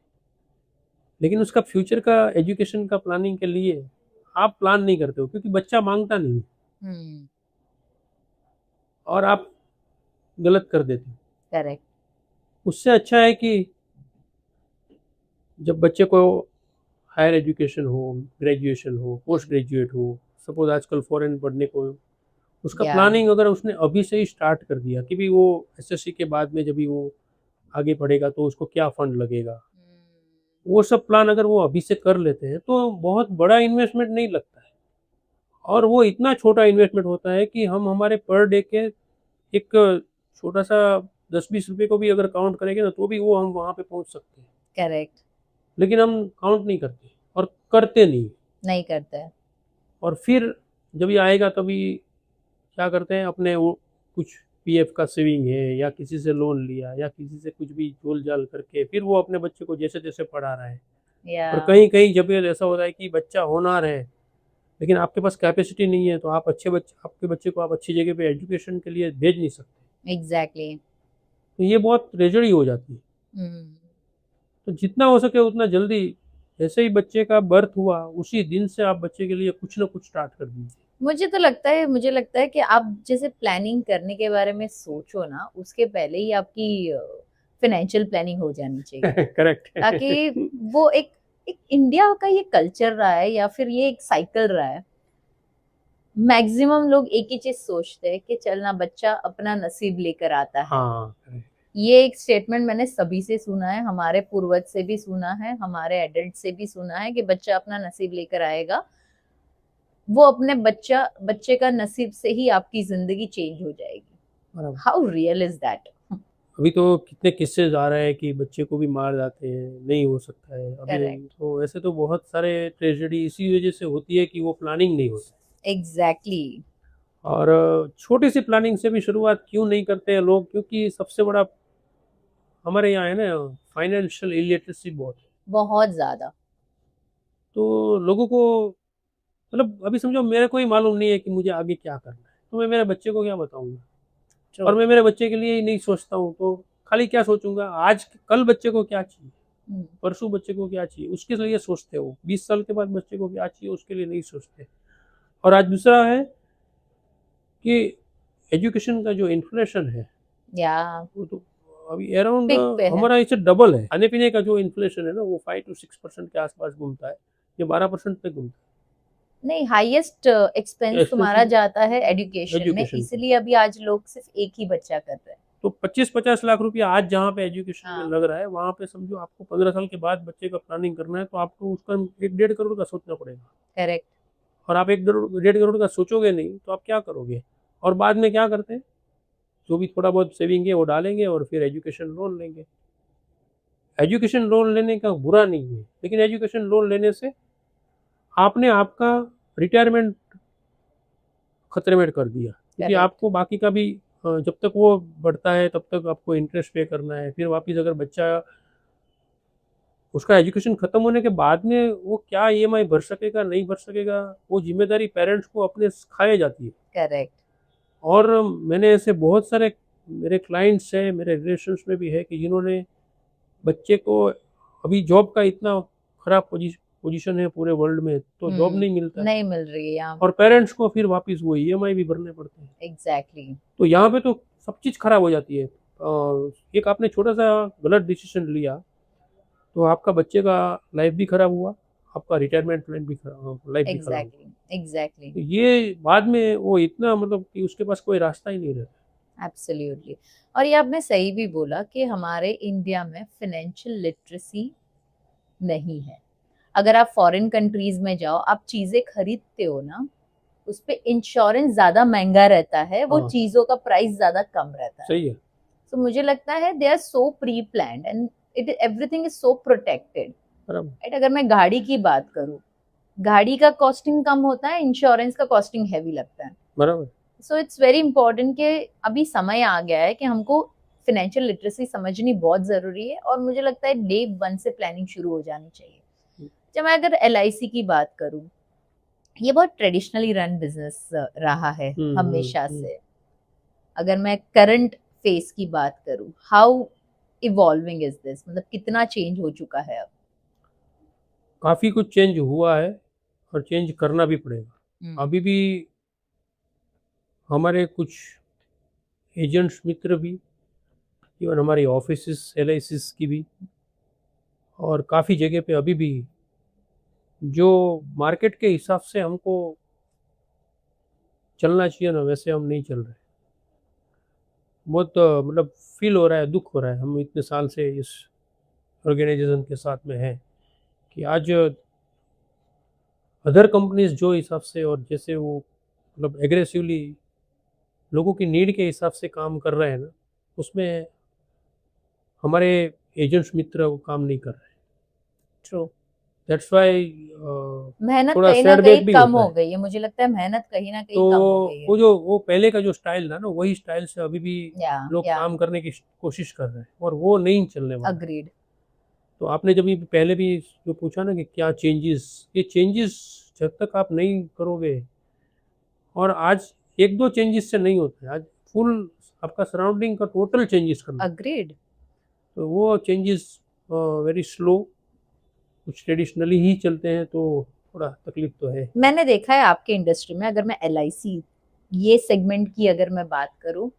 लेकिन उसका फ्यूचर का एजुकेशन का प्लानिंग के लिए आप प्लान नहीं करते हो, क्योंकि बच्चा मांगता नहीं है हम्म। और आप गलत कर देते हो। करेक्ट। उससे अच्छा है कि जब बच्चे को हायर एजुकेशन हो, ग्रेजुएशन हो, पोस्ट ग्रेजुएट हो, सपोज आजकल फॉरेन पढ़ने को, उसका या प्लानिंग अगर उसने अभी से ही स्टार्ट कर दिया कि भी वो एसएससी के बाद में जब भी वो आगे पढ़ेगा तो उसको क्या फंड लगेगा, वो सब प्लान अगर वो अभी से कर लेते हैं तो बहुत बड़ा इन्वेस्टमेंट नहीं लगता है, और वो इतना छोटा इन्वेस्टमेंट होता है कि हम हमारे पर डे के एक छोटा सा 10-20 रुपए को भी अगर काउंट करेंगे ना तो भी वो हम वहाँ पे पहुँच सकते हैं, करेक्ट। लेकिन हम काउंट नहीं करते और करते नहीं। नहीं करता है। और फिर जब ये आएगा तभी क्या करते हैं, अपने वो कुछ पीएफ का सेविंग है या किसी से लोन लिया या किसी से कुछ भी झोल झाल करके फिर वो अपने बच्चे को जैसे तैसे पढ़ा रहा है। या और कहीं कहीं जब ये ऐसा होता है कि बच्चा होनहार है लेकिन आपके पास कैपेसिटी नहीं है, तो आप आपके बच्चे को आप अच्छी जगह पे एजुकेशन के लिए भेज नहीं सकते, एग्जैक्टली। तो ये बहुत ट्रेजेडी हो जाती है। हम्म। तो जितना हो सके उतना जल्दी, जैसे ही बच्चे का बर्थ हुआ उसी दिन से आप बच्चे के लिए कुछ ना कुछ स्टार्ट कर दीजिए। मुझे लगता है कि आप जैसे प्लानिंग करने के बारे में सोचो ना, उसके पहले ही आपकी फाइनेंशियल प्लानिंग हो जानी चाहिए, करेक्ट। ताकि वो एक एक इंडिया का ये कल्चर रहा है या फिर ये एक साइकिल रहा है। मैक्सिमम लोग एक ही चीज सोचते हैं कि चलना बच्चा अपना नसीब लेकर आता है। हाँ correct। ये एक स्टेटमेंट मैंने सभी से सुना है, हमारे पूर्वज से भी सुना है, हमारे एडल्ट से भी सुना है कि बच्चा अपना नसीब लेकर आएगा। वो अपने बच्चे का नसीब से ही आपकी जिंदगी चेंज हो जाएगी। बराबर। How real is that? अभी तो कितने किस्से आ रहे हैं कि बच्चे को भी मार जाते हैं, नहीं हो सकता है अभी, Correct. तो ऐसे तो बहुत सारे ट्रेजेडी इसी वजह से होती है कि वो प्लानिंग नहीं होती। एग्जैक्टली। और छोटी सी प्लानिंग से भी शुरुआत क्यों नहीं करते हैं लोग, क्योंकि सबसे बड़ा हमारे यहाँ है ना, फाइनेंशियल इलिटरेसी बहुत है। बहुत ज्यादा। तो लोगों को, मतलब अभी समझो मेरे को ही मालूम नहीं है कि मुझे आगे क्या करना है, तो मैं मेरे बच्चे को क्या बताऊंगा। और ट्रू। मैं मेरे बच्चे के लिए ही नहीं सोचता हूँ तो खाली क्या सोचूंगा, आज कल बच्चे को क्या चाहिए, परसों बच्चे को क्या चाहिए उसके लिए सोचते हो, 20 साल के बाद बच्चे को क्या चाहिए उसके लिए नहीं सोचते। और आज दूसरा है कि एजुकेशन का जो इन्फ्लेशन है या वो तो अभी अराउंड पिक पे है। हमारा इससे डबल है। खाने पीने का जो इन्फ्लेशन है ना वो 5 to 6% के आसपास घूमता है, ये 12% पे घूमता नहीं, हाईएस्ट एक्सपेंस तुम्हारा Especially जाता है एजुकेशन में, एजुकेशन पे। इसलिए अभी आज लोग सिर्फ एक ही बच्चा कर रहे हैं। तो 25-50 लाख रुपया आज जहाँ पे एजुकेशन हाँ। में लग रहा है, वहाँ पे समझो आपको 15 साल के बाद बच्चे का प्लानिंग करना है तो आपको उसका 1-1.5 करोड़ का सोचना पड़ेगा। करेक्ट। और आप 1-1.5 करोड़ का सोचोगे नहीं तो आप क्या करोगे। और बाद में क्या करते हैं, जो भी थोड़ा बहुत सेविंग है वो डालेंगे और फिर एजुकेशन लोन लेंगे। एजुकेशन लोन लेने का बुरा नहीं है, लेकिन एजुकेशन लोन लेने से आपने आपका रिटायरमेंट खतरे में कर दिया, क्योंकि Correct. आपको बाकी का भी जब तक वो बढ़ता है तब तक आपको इंटरेस्ट पे करना है, फिर वापस अगर बच्चा उसका एजुकेशन खत्म होने के बाद में वो क्या ईएमआई भर सकेगा नहीं भर सकेगा, वो जिम्मेदारी पेरेंट्स को अपने खाए जाती है। करेक्ट। और मैंने ऐसे बहुत सारे मेरे क्लाइंट्स हैं, मेरे रिलेशंस में भी है कि जिन्होंने बच्चे को, अभी जॉब का इतना खराब पोजीशन है पूरे वर्ल्ड में, तो जॉब नहीं मिलता है नहीं मिल रही है यहाँ। और पेरेंट्स को फिर वापस वो ईएमआई भी भरने पड़ते हैं। एग्जैक्टली। तो यहाँ पे तो सब चीज़ खराब हो जाती है। एक आपने छोटा सा गलत डिसीजन लिया तो आपका बच्चे का लाइफ भी खराब हुआ, आपका रिटायरमेंट प्लान भी लाइफ भी खराब हुआ। एग्जैक्टली। तो ये बाद में वो इतना, मतलब कि उसके पास कोई रास्ता ही नहीं रहता। एब्सोल्युटली। और ये आपने सही भी बोला कि हमारे इंडिया में फाइनेंशियल लिटरेसी नहीं है। अगर आप फॉरेन कंट्रीज में जाओ, आप चीजें खरीदते हो ना, उस पे इंश्योरेंस ज्यादा महंगा रहता है, वो हाँ। चीजों का प्राइस ज्यादा कम रहता है। सही है। तो मुझे लगता है they are so pre planned and it everything is so protected. बराबर। राइट। अगर मैं गाड़ी की बात करूं, गाड़ी का कॉस्टिंग कम होता है, इंश्योरेंस का कॉस्टिंग हैवी लगता है। बराबर। सो इट्स वेरी इंपॉर्टेंट कि अभी समय आ गया है कि हमको फाइनेंशियल लिटरेसी समझनी बहुत जरूरी है, और मुझे लगता है डे 1 से प्लानिंग शुरू हो जानी चाहिए। जब मैं अगर LIC की बात करूं, ये बहुत ट्रेडिशनली रन बिजनेस रहा है हमेशा से। अगर मैं करंट फेस की बात करूं, हाउ इवॉल्विंग इज दिस, मतलब कितना चेंज हो चुका है अब? काफ़ी कुछ चेंज हुआ है और चेंज करना भी पड़ेगा। हम्म। अभी भी हमारे कुछ एजेंट्स मित्र भी, इवन हमारी ऑफिस LICs की भी, और काफ़ी जगह पे अभी भी जो मार्केट के हिसाब से हमको चलना चाहिए ना, वैसे हम नहीं चल रहे। बहुत मतलब फील हो रहा है, दुख हो रहा है। हम इतने साल से इस ऑर्गेनाइजेशन के साथ में हैं कि आज अदर कंपनीज जो हिसाब से और जैसे वो मतलब एग्रेसिवली लोगों की नीड के हिसाब से काम कर रहे हैं ना, उसमें हमारे एजेंट्स मित्र वो काम नहीं कर रहे। ट्रू। दैट्स वाई मेहनत थोड़ा कहीं ना सैड कहीं बैक भी कम होता हो है। गई है, मुझे लगता है मेहनत कहीं ना तो कहीं कम हो गई है। वो पहले का जो स्टाइल था ना, वही स्टाइल से अभी भी या लोग या काम करने की कोशिश कर रहे हैं, और वो नहीं चलने वाला है। अग्रीड। तो आपने जब ये पहले भी जो पूछा ना कि क्या चेंजेस, ये चेंजेस जब तक आप नहीं करोगे, और आज एक दो चेंजेस से नहीं होते, आज फुल आपका सराउंडिंग का टोटल चेंजेस करना। अग्रीड। तो वो चेंजेस वेरी स्लो, कुछ ट्रेडिशनली ही चलते हैं, तो थोड़ा तकलीफ तो है। मैंने देखा है आपके इंडस्ट्री में, अगर मैं LIC ये सेगमेंट की अगर मैं बात करूं,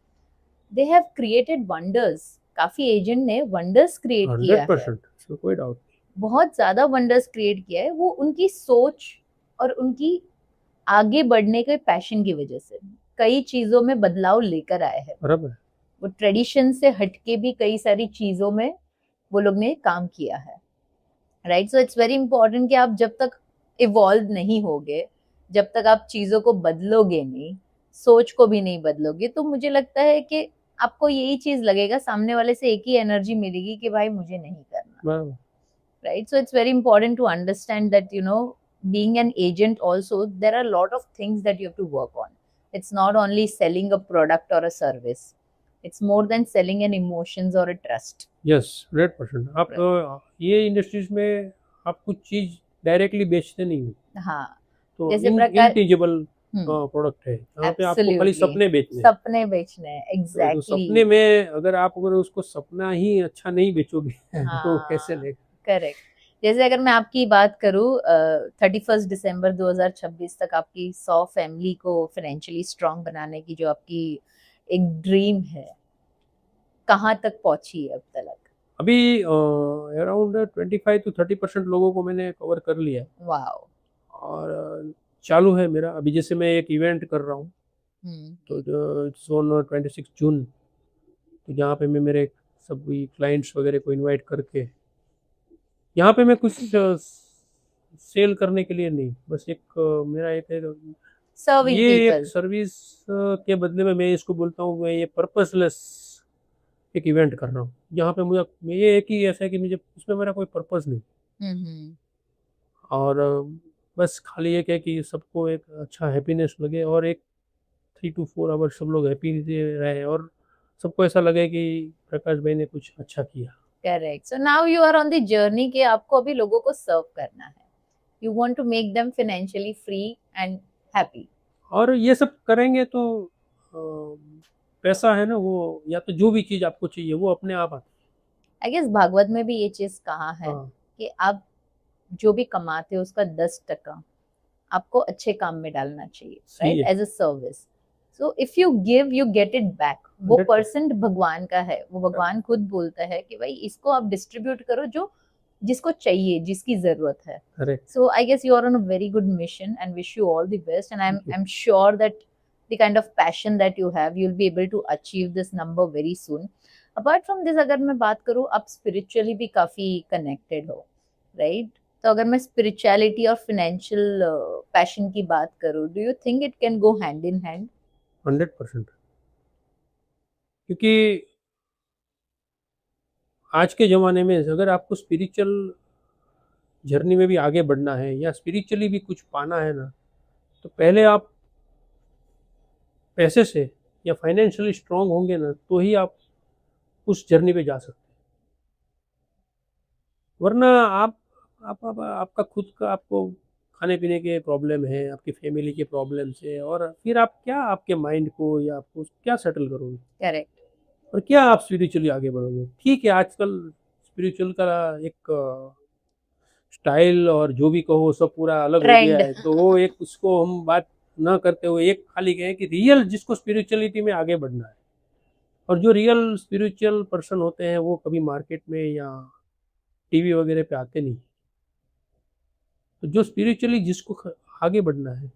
दे हैव क्रिएटेड वंडर्स। काफी एजेंट ने वंडर्स क्रिएट किया हंड्रेड है, परसेंट इसमें कोई डाउट बहुत ज्यादा वंडर्स क्रिएट किया है। वो उनकी सोच और उनकी आगे बढ़ने के पैशन की वजह से कई चीजों में बदलाव लेकर आए हैं। बराबर है। वो ट्रेडिशन से हटके भी कई सारी चीजों में वो लोग ने काम किया है। Right, so it's very important कि आप जब तक इवॉल्व नहीं होगे, जब तक आप चीजों को बदलोगे नहीं, सोच को भी नहीं बदलोगे, तो मुझे लगता है कि आपको यही चीज लगेगा, सामने वाले से एक ही एनर्जी मिलेगी कि भाई मुझे नहीं करना। बराबर। Right, so it's very important to understand that, you know, being an agent also, there are a lot of things that you have to work on. It's not only selling a product or a service, it's more than selling an emotions or a trust. Yes, 100%। आप Right. ये industries में आप कुछ चीज directly बेचते नहीं हो, हाँ, तो जैसे प्रकार। इनटेंजिबल हम्म। प्रोडक्ट है, यहाँ पे आपको खाली एब्सोल्युटली। सपने बेचने हैं। सपने बेचने हैं, तो एग्जैक्टली सपने में अगर उसको सपना ही अच्छा नहीं बेचोगे तो कैसे हाँ, लेगा। करेक्ट। जैसे अगर मैं आपकी बात करूं, 31 दिसंबर 2026 तक आपकी 100 फैमिली को फाइनेंशियली स्ट्रांग बनाने की जो आपकी एक ड्रीम है, कहाँ तक पहुंची है अब तक? अभी अराउंड 25 to 30% लोगों को मैंने कवर कर लिया है। वाओ। और चालू है मेरा। अभी जैसे मैं एक इवेंट कर रहा हूँ, हम्म। तो इट्स ऑन 26 जून, तो जहाँ पे मैं मेरे सभी क्लाइंट्स वगैरह को इनवाइट करके, यहाँ पे मैं कुछ सेल करने के लिए नहीं, बस एक मेरा एक है, सर्विंग ये एक पीपल। सर्विस के बदले में मैं इसको बोलता हूँ, मैं ये पर्पसलेस एक इवेंट कर रहा हूँ। यहाँ पे मुझे ये एक ही ऐसा है कि मुझे उसमें मेरा कोई पर्पस नहीं, हम्म। और बस खाली एक है कि सबको एक अच्छा हैप्पीनेस लगे, और एक 3 to 4 आवर सब लोग हैप्पी रहे, और सबको ऐसा लगे कि प्रकाश भाई ने कुछ अच्छा किया। Correct, so now you are on the journey कि आपको अभी लोगों को सर्व करना है। You want to make them financially free and happy. और ये सब करेंगे तो पैसा है ना, वो या तो जो भी चीज़ आपको चाहिए वो अपने आप आता आई गेस भागवत में भी ये चीज कहा है। है हाँ, कि आप जो भी कमाते हो उसका 10% आपको अच्छे काम में डालना चाहिए, सही राइट, है। As a service. So if you give you get it back. वो 100%। परसेंट भगवान का है, वो भगवान खुद बोलता है कि भाई इसको आप डिस्ट्रीब्यूट करो जो जिसको चाहिए, जिसकी जरूरत है। Correct. So I guess you are on a very good mission and wish you all the best. And thank you. I'm sure that the kind of passion that you have, you'll be able to achieve this number very soon. Apart from this, अगर मैं बात करूँ, आप spiritually भी काफी connected हो, right? तो अगर मैं spirituality और financial passion की बात करूँ, do you think it can go hand in hand? 100%। क्योंकि आज के ज़माने में अगर आपको स्पिरिचुअल जर्नी में भी आगे बढ़ना है, या स्पिरिचुअली भी कुछ पाना है ना, तो पहले आप पैसे से या फाइनेंशियली स्ट्रांग होंगे ना, तो ही आप उस जर्नी पे जा सकते हैं। वरना आपका खुद का आपको खाने पीने के प्रॉब्लम है, आपकी फैमिली के प्रॉब्लम्स है, और फिर आप क्या आपके माइंड को या आपको क्या सेटल करोगे। Correct. और क्या आप स्पिरिचुअली आगे बढ़ोगे? ठीक है, आजकल स्पिरिचुअल का एक स्टाइल और जो भी कहो सब पूरा अलग हो गया ट्रेंड। है, तो वो एक उसको हम बात ना करते हुए एक खाली कहें कि रियल जिसको स्पिरिचुअलिटी में आगे बढ़ना है, और जो रियल स्पिरिचुअल पर्सन होते हैं वो कभी मार्केट में या टीवी वगैरह पे आते नहीं। तो जो स्पिरिचुअली जिसको आगे बढ़ना है,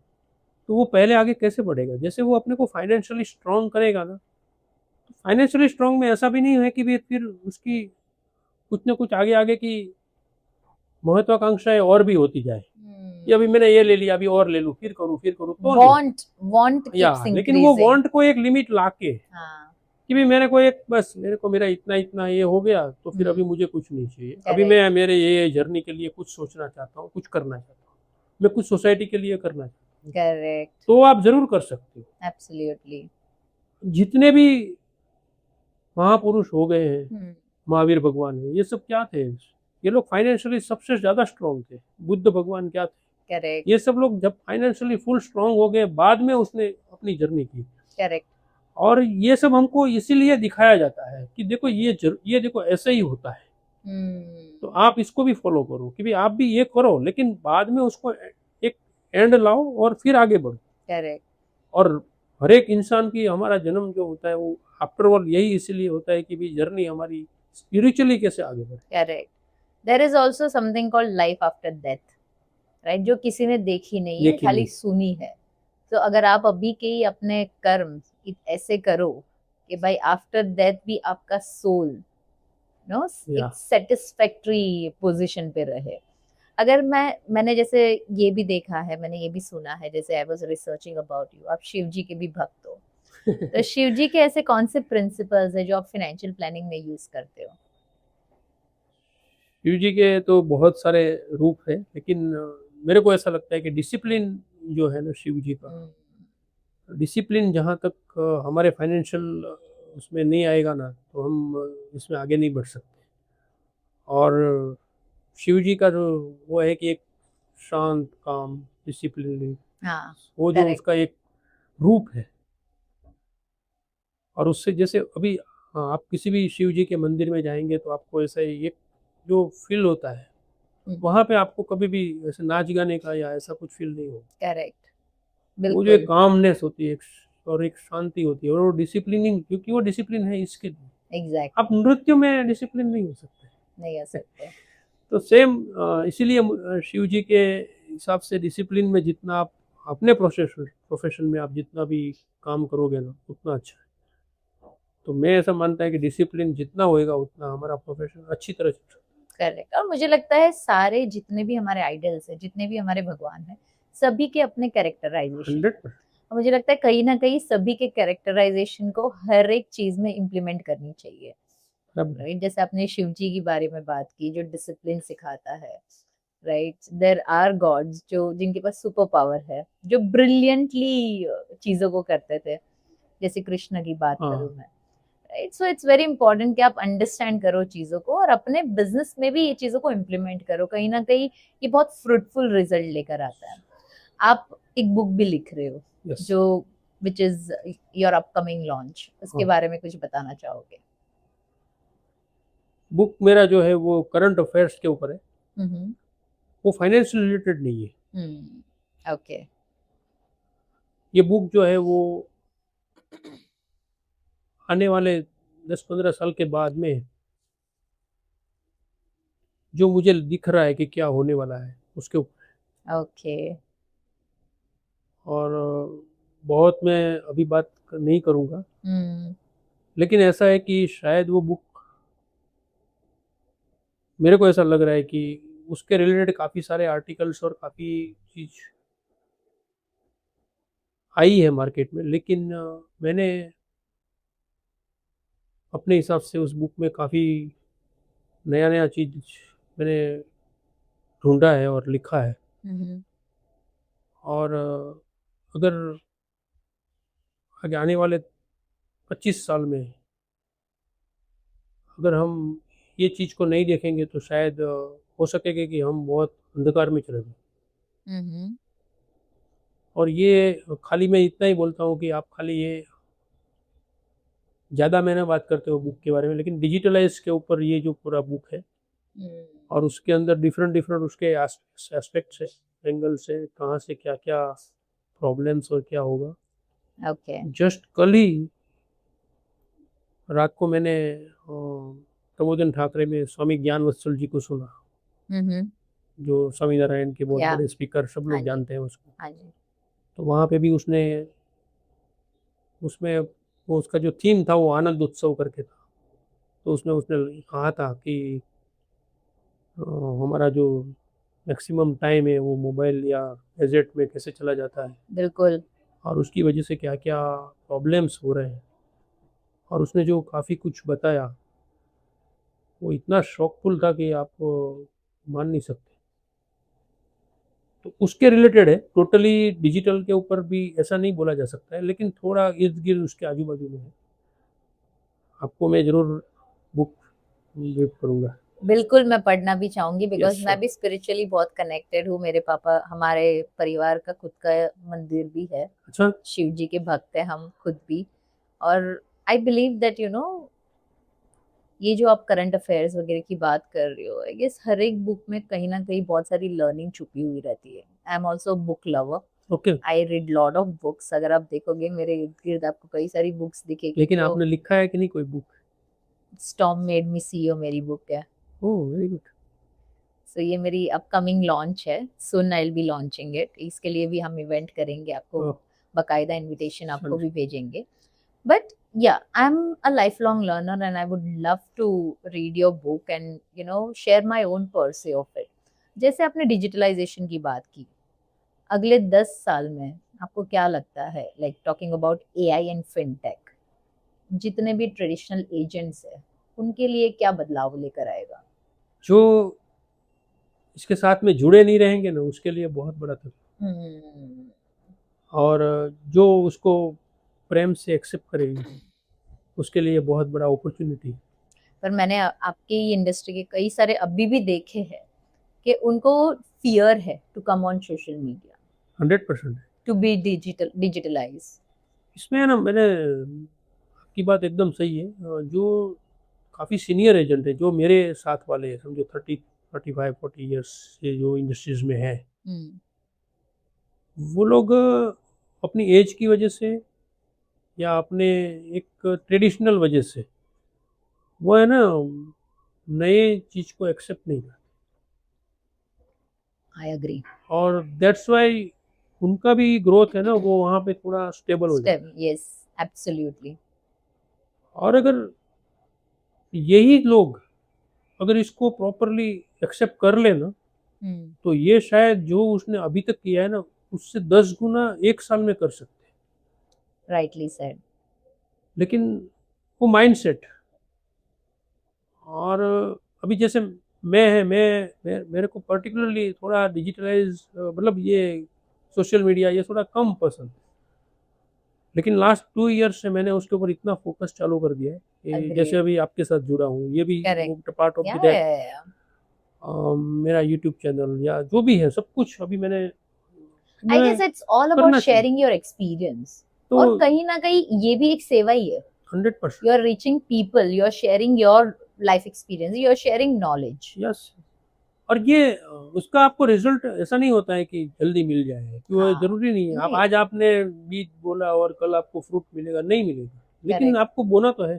तो वो पहले आगे कैसे बढ़ेगा? जैसे वो अपने को फाइनेंशियली स्ट्रांग करेगा ना, तो फाइनेंशियली स्ट्रांग में ऐसा भी नहीं है कि भी फिर उसकी कुछ ना कुछ आगे आगे की महत्वाकांक्षाएं और भी होती जाए कि अभी मैंने ये ले लिया, अभी और ले लूं, फिर करूं तो नहीं। वांट वांट या कीप्स लेकिन वो इंक्रीजिंग। वांट को एक लिमिट लाके हाँ। कि भी मेरे को एक बस मेरे को मेरा इतना इतना ये हो गया, तो फिर अभी हम्म। मुझे कुछ नहीं चाहिए, अभी करेक्ट। मैं मेरे ये जर्नी के लिए कुछ सोचना चाहता हूँ, कुछ करना चाहता हूँ, मैं कुछ सोसाइटी के लिए करना चाहता हूँ, करेक्ट। तो आप जरूर कर सकते हो। एब्सोल्युटली। जितने भी महापुरुष हो गए हैं, महावीर भगवान है, ये सब क्या थे? ये लोग फाइनेंशियली सबसे ज्यादा स्ट्रांग थे। बुद्ध भगवान क्या थे? करेक्ट। ये सब लोग जब फाइनेंशियली फुल स्ट्रांग हो गए, बाद में उसने अपनी जर्नी की। करेक्ट। और ये सब हमको इसीलिए दिखाया जाता है कि देखो ये देखो ऐसे ही होता है, तो आप इसको भी फॉलो करो कि भाई आप भी ये करो, लेकिन बाद में उसको एक एंड लाओ और फिर आगे बढ़ो। करेक्ट। और हर एक इंसान की हमारा जन्म जो होता है वो आफ्टर ऑल यही इसीलिए होता है कि भी जर्नी हमारी स्पिरिचुअली कैसे आगे बढ़े। Correct. There is also something called life after death, right, जो किसी ने देखी नहीं है, देखी खाली नहीं। सुनी है। तो अगर आप अभी के ही अपने कर्म ऐसे करो कि भाई आफ्टर डेथ भी आपका सोल नो या एक सेटिस्फैक्ट्री पोजीशन पे रहे। अगर मैंने जैसे ये भी देखा है, मैंने ये भी सुना है, जैसे I was researching about you, आप शिव जी के भी भक्त हो, तो शिव जी के ऐसे कौन से प्रिंसिपल्स है जो आप फाइनेंशियल प्लानिंग में यूज करते हो? शिव जी के तो बहुत सारे रूप है, लेकिन मेरे को ऐसा लगता है कि डिसिप्लिन जो है ना शिव जी का, डिसिप्लिन जहाँ तक हमारे फाइनेंशियल उसमें नहीं आएगा ना, तो हम इसमें आगे नहीं बढ़ सकते। और शिव जी का जो वो है कि एक शांत काम डिसिप्लिन, हाँ। वो जो करेक्ट। उसका एक रूप है। और उससे जैसे अभी आप किसी भी शिव जी के मंदिर में जाएंगे तो आपको ऐसा एक जो फील होता है, वहाँ पे आपको कभी भी ऐसे नाच गाने का या ऐसा कुछ फील नहीं होगा। करेक्ट। वो जो एक बिल्कुल। कामनेस होती है और एक शांति होती है, और वो डिसिप्लिनिंग, क्योंकि वो डिसिप्लिन है इसके लिए। आप एग्जैक्टली। नृत्य में डिसिप्लिन नहीं हो नहीं आ सकते। सकते। तो सेम इसीलिए शिव जी के हिसाब से डिसिप्लिन में जितना आप अपने प्रोफेशन में आप जितना भी काम करोगे ना, उतना अच्छा है। तो मैं ऐसा मानता है कि डिसिप्लिन जितना होएगा उतना हमारा प्रोफेशन अच्छी तरह चल सकता करेक्ट। और मुझे लगता है सारे जितने भी हमारे आइडल्स हैं, जितने भी हमारे भगवान हैं, सभी के अपने है। कैरेक्टराइजेशन है। 100%। और मुझे लगता है कहीं ना कहीं सभी के कैरेक्टराइजेशन को हर एक चीज में इम्प्लीमेंट करनी चाहिए, राइट। जैसे आपने शिव जी के बारे में बात की जो डिसिप्लिन सिखाता है, राइट। देयर आर गॉड्स जो जिनके पास सुपर पावर है, जो ब्रिलियंटली चीजों को करते थे, जैसे कृष्ण की बात करूं हाँ, मैं, right. So it's very important कि आप अंडरस्टैंड करो चीजों को और अपने बिजनेस में भी ये चीजों को इम्प्लीमेंट करो। कहीं ना कहीं ये बहुत फ्रूटफुल रिजल्ट लेकर आता है। आप एक बुक भी लिख रहे हो यस। जो which is your upcoming launch, उसके हाँ, बारे में कुछ बताना चाहोगे? बुक मेरा जो है वो करंट अफेयर्स के ऊपर है, हम्म। वो फाइनेंस रिलेटेड नहीं है। ओके। ये बुक जो है वो आने वाले 10-15 साल के बाद में जो मुझे दिख रहा है कि क्या होने वाला है उसके ऊपर। ओके। और बहुत मैं अभी बात नहीं करूँगा, हम्म। लेकिन ऐसा है कि शायद वो बुक, मेरे को ऐसा लग रहा है कि उसके रिलेटेड काफ़ी सारे आर्टिकल्स और काफ़ी चीज़ आई है मार्केट में, लेकिन मैंने अपने हिसाब से उस बुक में काफ़ी नया नया चीज़ मैंने ढूंढा है और लिखा है। हम्म। और अगर आगे आने वाले 25 साल में अगर हम ये चीज़ को नहीं देखेंगे तो शायद हो सकेगा कि हम बहुत अंधकार में चले जाएं। हम्म। और ये खाली मैं इतना ही बोलता हूँ कि आप खाली ये ज़्यादा मैंने बात करते हो बुक के बारे में, लेकिन डिजिटलाइज के ऊपर ये जो पूरा बुक है, और उसके अंदर डिफरेंट डिफरेंट उसके एस्पेक्ट्स है, एंगल्स है, कहाँ से क्या क्या प्रॉब्लम्स और क्या होगा। ओके। जस्ट कल ही रात को मैंने प्रबोधन ठाकरे में स्वामी ज्ञान वत्सल जी को सुना, हम्म। जो स्वामीनारायण के बहुत या बड़े स्पीकर, सब हाँ लोग जी, जानते हैं उसको। हाँ जी। तो वहाँ पे भी उसने उसमें वो उसका जो थीम था वो आनंद उत्सव करके था। तो उसने उसने कहा था कि हमारा जो मैक्सिमम टाइम है वो मोबाइल या गैजेट में कैसे चला जाता है, बिल्कुल। और उसकी वजह से क्या क्या प्रॉब्लम्स हो रहे हैं। और उसने जो काफ़ी कुछ बताया वो इतना शॉकफुल था कि आप मान नहीं सकते। तो उसके रिलेटेड है, टोटली डिजिटल के ऊपर भी ऐसा नहीं बोला जा सकता है, लेकिन थोड़ा इर्द गिर्द उसके आजू बाजू में है। आपको मैं ज़रूर बुक गिफ्ट करूँगा। बिल्कुल मैं पढ़ना भी चाहूंगी, यस बिकॉज मैं श्योर। भी स्पिरिचुअली बहुत कनेक्टेड हूँ। मेरे पापा, हमारे परिवार का खुद का मंदिर भी है, अच्छा। शिव जी के भक्त हैं हम खुद भी। और आई बिलीव दैट ये जो आप करंट अफेयर्स वगैरह की बात कर रहे हो, आई गेस हर एक बुक में कहीं ना कहीं बहुत सारी लर्निंग छुपी हुई रहती है। I am also book lover. Okay. I read lot of books. अगर आप देखोगे मेरे इर्द गिर्द आपको कई सारी बुक्स दिखेगी। लेकिन तो आपने लिखा है कि नहीं कोई book? Storm made me CEO मेरी बुक है। Oh very good. सो ये मेरी अपकमिंग लॉन्च है। Soon I will be launching it. इसके लिए भी हम इवेंट करेंगे, आपको बकायदा इनविटेशन आपको भी भेजेंगे। But yeah, I'm a lifelong learner and I would love to read your book and share my own pursuit of it. जैसे आपने डिजिटलाइजेशन की बात की, अगले 10 साल में आपको क्या लगता है, like talking about AI and fintech, जितने भी ट्रेडिशनल एजेंट्स है उनके लिए क्या बदलाव लेकर आएगा? जो इसके साथ में जुड़े नहीं रहेंगे ना, उसके लिए बहुत बड़ा तकलीफ। हम्म। और जो उसको प्रेम से एक्सेप्ट करेगी उसके लिए बहुत बड़ा अपॉर्चुनिटी। पर मैंने आपकी इंडस्ट्री के कई सारे अभी भी देखे हैं कि उनको फियर है to come on social media, 100% है। To be digitalise. इसमें है ना, मैंने आपकी बात एकदम सही है। जो काफ़ी सीनियर एजेंट है, जो मेरे साथ वाले हैं, समझो 35-40 ईयर्स से जो इंडस्ट्रीज में है, वो लोग अपनी एज की वजह से या अपने एक ट्रेडिशनल वजह से वो है ना नए चीज़ को एक्सेप्ट नहीं करते। I agree. और दैट्स वाई उनका भी ग्रोथ है ना, वो वहाँ पे थोड़ा स्टेबल हो जाता है। Yes, absolutely. और अगर यही लोग अगर इसको प्रॉपरली एक्सेप्ट कर ले ना, तो ये शायद जो उसने अभी तक किया है ना उससे 10 गुना 1 साल में कर सकते हैं। Rightly said. लेकिन वो माइंडसेट। और अभी जैसे मेरे को पर्टिकुलरली थोड़ा डिजिटलाइज, मतलब ये सोशल मीडिया ये थोड़ा कम पसंद है। लेकिन लास्ट 2 ईयर्स से मैंने उसके ऊपर इतना फोकस चालू कर दिया है कि जैसे अभी आपके साथ जुड़ा हूँ, ये भी पार्ट ऑफ दैट। मेरा यूट्यूब चैनल या जो भी है सब कुछ अभी मैंने I guess it's all about sharing your experience. तो और कहीं ना कहीं ये भी एक सेवा ही है। 100% you are reaching people, you are sharing your life experience, you are sharing knowledge. Yes. और ये उसका आपको रिजल्ट ऐसा नहीं होता है कि जल्दी मिल जाए, क्यों? जरूरी नहीं है। आप आज आपने बीज बोला और कल आपको फ्रूट मिलेगा, नहीं मिलेगा, लेकिन आपको बोना तो है।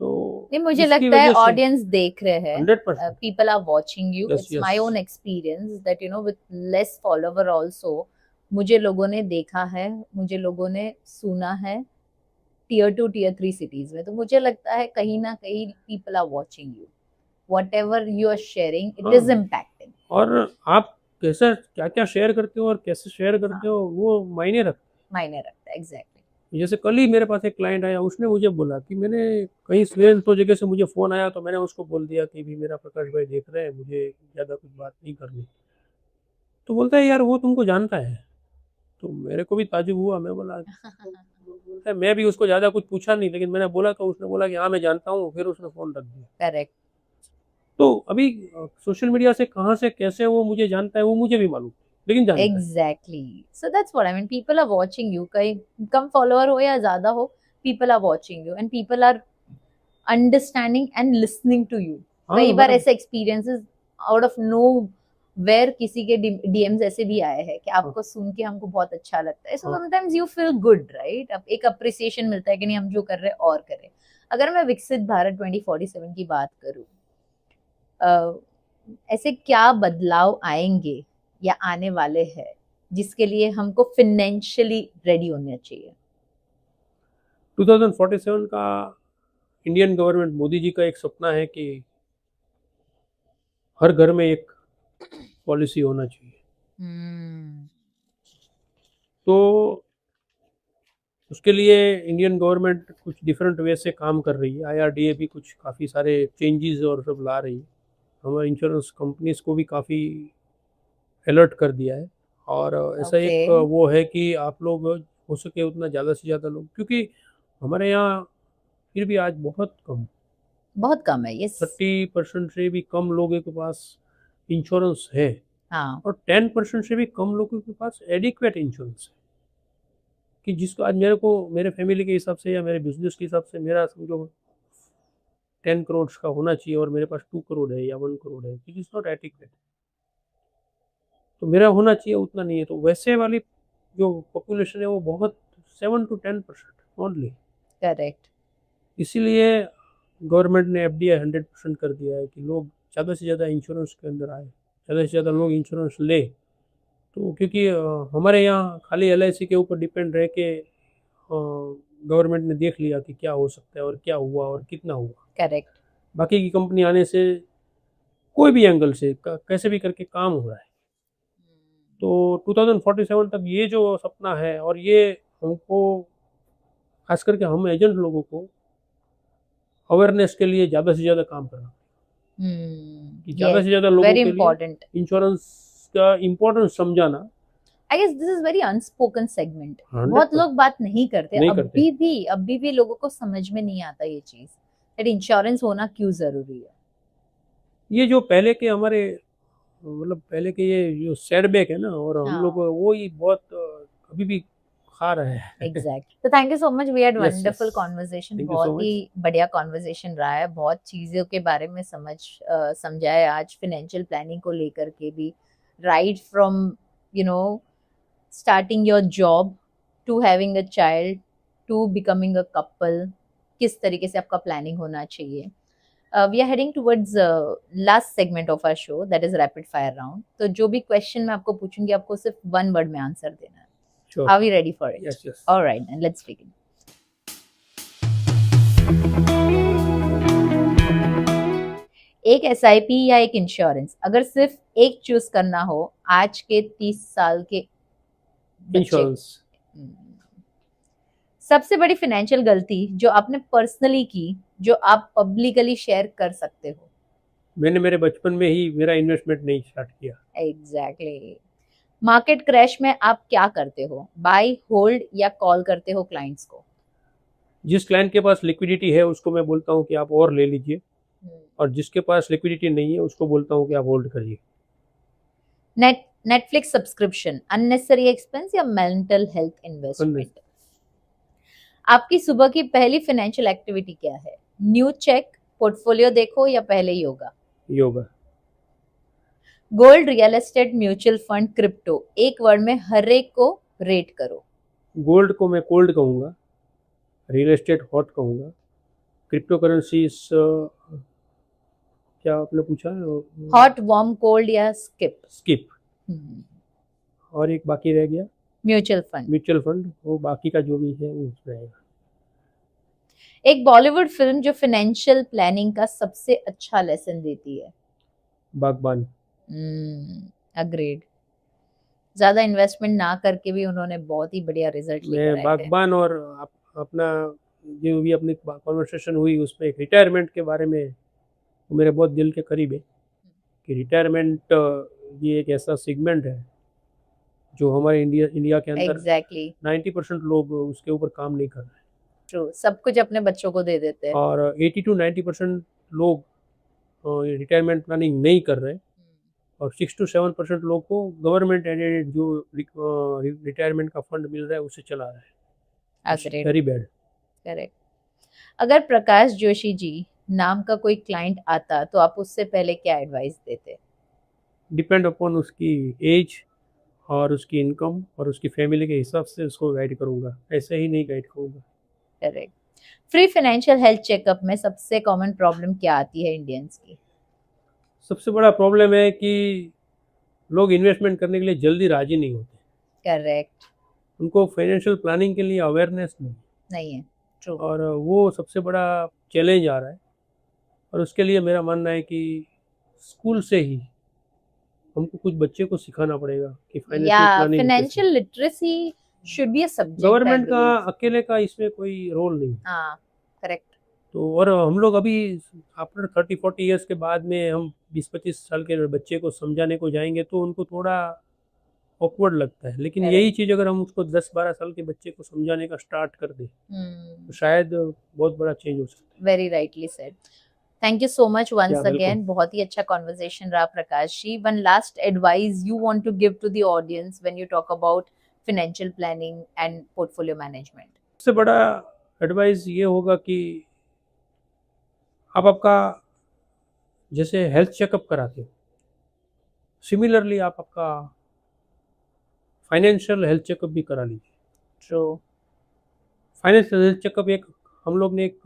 तो नहीं, मुझे लगता है ऑडियंस देख रहे हैं, 100% people are watching you. It's my own experience that with less follower also मुझे लोगों ने देखा है, मुझे लोगों ने सुना है टियर 2 टियर 3 सिटीज में। तो मुझे लगता है कहीं ना कहीं people are watching you, whatever you are sharing it is impacting. और आप कैसा क्या क्या शेयर करते हो और कैसे शेयर करते हो वो मायने रखता है। एग्जैक्टली। जैसे कल ही मेरे पास एक क्लाइंट आया, उसने मुझे बोला कि मैंने कहीं से तो जगह से मुझे फ़ोन आया, तो मैंने उसको बोल दिया कि भी मेरा प्रकाश भाई देख रहे हैं, मुझे ज़्यादा कुछ बात नहीं करनी। तो बोलता है यार वो तुमको जानता है। तो मेरे को भी ताजुब हुआ। मैं बोला बोलता है मैं भी उसको ज़्यादा कुछ पूछा नहीं, लेकिन मैंने बोला तो उसने बोला कि हाँ मैं जानता हूँ, फिर उसने फ़ोन रख दिया। करेक्ट। तो अभी सोशल मीडिया से कहाँ से कैसे वो मुझे जानता है वो मुझे भी मालूम, लेकिन जानता exactly. So that's what I mean, people are watching you. कहीं कम फॉलोअर हो या ज्यादा हो, people are watching you and people are understanding and listening to you. हाँ, कई बार हमारा ऐसे experiences out of nowhere किसी के DMs ऐसे भी आए हैं कि आपको सुन के हमको बहुत अच्छा लगता है, so हाँ। sometimes you feel good, right? अब एक appreciation मिलता है कि नहीं हम जो कर रहे हैं और करें. अगर मैं विकसित भारत 2047 की बात करूं, ऐसे क्या बदलाव आएंगे या आने वाले हैं जिसके लिए हमको फाइनेंशियली रेडी होना चाहिए? 2047 का इंडियन गवर्नमेंट मोदी जी का एक सपना है कि हर घर में एक पॉलिसी होना चाहिए। तो उसके लिए इंडियन गवर्नमेंट कुछ डिफरेंट वे से काम कर रही है। IRDA भी कुछ काफ़ी सारे चेंजेस और सब ला रही है। हमारे इंश्योरेंस कंपनीज को भी काफ़ी अलर्ट कर दिया है। और ऐसा एक वो है कि आप लोग हो सके उतना ज़्यादा से ज़्यादा लोग, क्योंकि हमारे यहाँ फिर भी आज बहुत कम है, ये 30% से भी कम लोगों के पास इंश्योरेंस है। हाँ. और 10% से भी कम लोगों के पास एडिक्वेट इंश्योरेंस है, कि जिसको आज मेरे फैमिली के हिसाब से या मेरे बिजनेस के हिसाब से मेरा समझो 10 करोड़ का होना चाहिए और मेरे पास 2 करोड़ है या 1 करोड़ है, इट इज़ नॉट एडिक्वेट। तो मेरा होना चाहिए उतना नहीं है। तो वैसे वाली जो पॉपुलेशन है वो बहुत 7 to 10% ओनली। करेक्ट। इसीलिए गवर्नमेंट ने FDI 100% कर दिया है कि लोग ज़्यादा से ज़्यादा इंश्योरेंस के अंदर आए, ज़्यादा से ज़्यादा लोग इंश्योरेंस ले। तो क्योंकि हमारे यहाँ खाली LIC के ऊपर डिपेंड रह के गवर्नमेंट ने देख लिया कि क्या हो सकता है और क्या हुआ और कितना हुआ। करेक्ट। बाकी की कंपनी आने से कोई भी एंगल से कैसे भी करके काम हो रहा है। तो 2047 तक ये जो सपना है, और ये हमको खास करके हम एजेंट लोगों को अवेयरनेस के लिए ज़्यादा से ज़्यादा काम करना, कि ज़्यादा से ज़्यादा लोगों के लिए इंश्योरेंस का इम्पोर्टेंस समझाना। I guess this is very unspoken segment. बहुत लोग बात नहीं करते, अभी भी लोगों को समझ में नहीं आता ये चीज, that इंश्योरेंस होना क्यों जरूरी है। ये जो पहले के हमारे मतलब पहले के ये जो सेटबैक है ना, और हम लोग वो ही बहुत अभी भी खा रहे हैं। एग्जैक्टली। तो thank you so much, we had wonderful conversation, बहुत ही बढ़िया कॉन्वर्सेशन रहा है, बहुत चीजों के बारे में समझा है आज, फाइनेंशियल प्लानिंग को लेकर के भी, right from starting your job to having a child to becoming a couple, किस तरीके से आपका प्लानिंग होना चाहिए। We are heading towards last segment of our show, that is rapid fire round. तो जो भी क्वेश्चन मैं आपको पूछूंगी आपको सिर्फ 1 वर्ड में आंसर देना है। Sure. Are we ready for it? Yes. All right, then let's begin. एक SIP या एक इंश्योरेंस, अगर सिर्फ एक चूज करना हो आज के 30 साल के इंश्योरेंस। सबसे बड़ी फाइनेंशियल गलती जो आपने पर्सनली की, जो आप पब्लिकली शेयर कर सकते हो? मैंने मेरे बचपन में ही मेरा इन्वेस्टमेंट नहीं स्टार्ट किया। एग्जैक्टली। मार्केट क्रैश में आप क्या करते हो, बाय, होल्ड या कॉल करते हो क्लाइंट्स को? जिस क्लाइंट के पास लिक्विडिटी है उसको मैं बोलता हूँ कि आप और ले लीजिए, और जिसके पास लिक्विडिटी नहीं है उसको बोलता हूँ कि आप होल्ड करिए। नेटफ्लिक्स सब्सक्रिप्शन अननेसेसरी एक्सपेंस या मेंटल हेल्थ इन्वेस्टमेंट? आपकी सुबह की पहली फाइनेंशियल एक्टिविटी क्या है? न्यू चेक, पोर्टफोलियो देखो या पहले yoga? Gold, real estate, mutual fund, crypto, एक वर्ड में हर एक को रेट करो। गोल्ड को मैं कोल्ड कहूंगा, रियल एस्टेट हॉट कहूंगा, क्रिप्टो करेंसी क्या आपने पूछा? हॉट, वार्म, कोल्ड या स्किप? और एक बाकी रह गया म्यूचुअल फंड, वो बाकी का जो भी है वो रहेगा। एक बॉलीवुड फिल्म जो फाइनेंशियल प्लानिंग का सबसे अच्छा लेसन देती है? बागबान। अग्रीड। ज्यादा इन्वेस्टमेंट ना करके भी उन्होंने बहुत ही बढ़िया रिजल्ट लेकर आए थे। बागबान और अपना जो भी अपनी कॉन्वर्सेशन हुई उसमें एक रिटायरमेंट के बारे में, वो मेरे बहुत दिल के करीब है कि रिटायरमेंट ये एक ऐसा सेगमेंट है जो हमारे इंडिया के अंदर 90% लोग उसके ऊपर काम नहीं कर रहे हैं। ट्रू, सब कुछ अपने बच्चों को दे देते हैं, और 80 to 90% लोग रिटायरमेंट प्लानिंग नहीं कर रहे, और 6 to 7% लोग को गवर्नमेंट एडेड जो रिटायरमेंट का फंड मिल रहा है उसे चला रहा है। Very bad. करेक्ट। अगर प्रकाश जोशी जी नाम का कोई क्लाइंट आता तो आप उससे पहले क्या एडवाइस देते? डिपेंड अपॉन उसकी एज और उसकी इनकम और उसकी फैमिली के हिसाब से उसको गाइड करूँगा, ऐसे ही नहीं गाइड करूँगा। Correct. Free financial health checkup में सबसे कॉमन प्रॉब्लम क्या आती है इंडियंस की? सबसे बड़ा प्रॉब्लम है कि लोग इन्वेस्टमेंट करने के लिए जल्दी राजी नहीं होते, करेक्ट। उनको फाइनेंशियल प्लानिंग के लिए अवेयरनेस नहीं, नहीं है। ट्रू। और वो सबसे बड़ा चैलेंज आ रहा है। और उसके लिए मेरा मानना है कि स्कूल से ही हमको कुछ बच्चे को सिखाना पड़ेगा कि या फाइनेंशियल प्लानिंग कैसे। Financial literacy should be a subject, I government का बिलीव। अकेले का इसमें कोई रोल नहीं। हाँ, करेक्ट। तो और हम लोग अभी आफ्टर 30-40 ईयर्स के बाद में हम 20-25 साल के बच्चे को समझाने को जाएंगे तो उनको थोड़ा ऑकवर्ड लगता है, लेकिन यही करेक्ट। चीज़ अगर हम उसको 10-12 साल के बच्चे को समझाने का स्टार्ट कर दें तो शायद बहुत बड़ा चेंज हो सकता है। Very rightly said. Thank you so much once welcome. Again. बहुत ही अच्छा कॉन्वर्सेशन रहा Prakash ji. One last advice you want to give to the audience when you talk about financial planning and portfolio management? सबसे बड़ा advice ये होगा कि आप आपका जैसे हेल्थ चेकअप कराते हो, सिमिलरली आप आपका फाइनेंशियल हेल्थ चेकअप भी करा लीजिए। ट्रू। फाइनेंशियल हेल्थ चेकअप एक हम लोग ने एक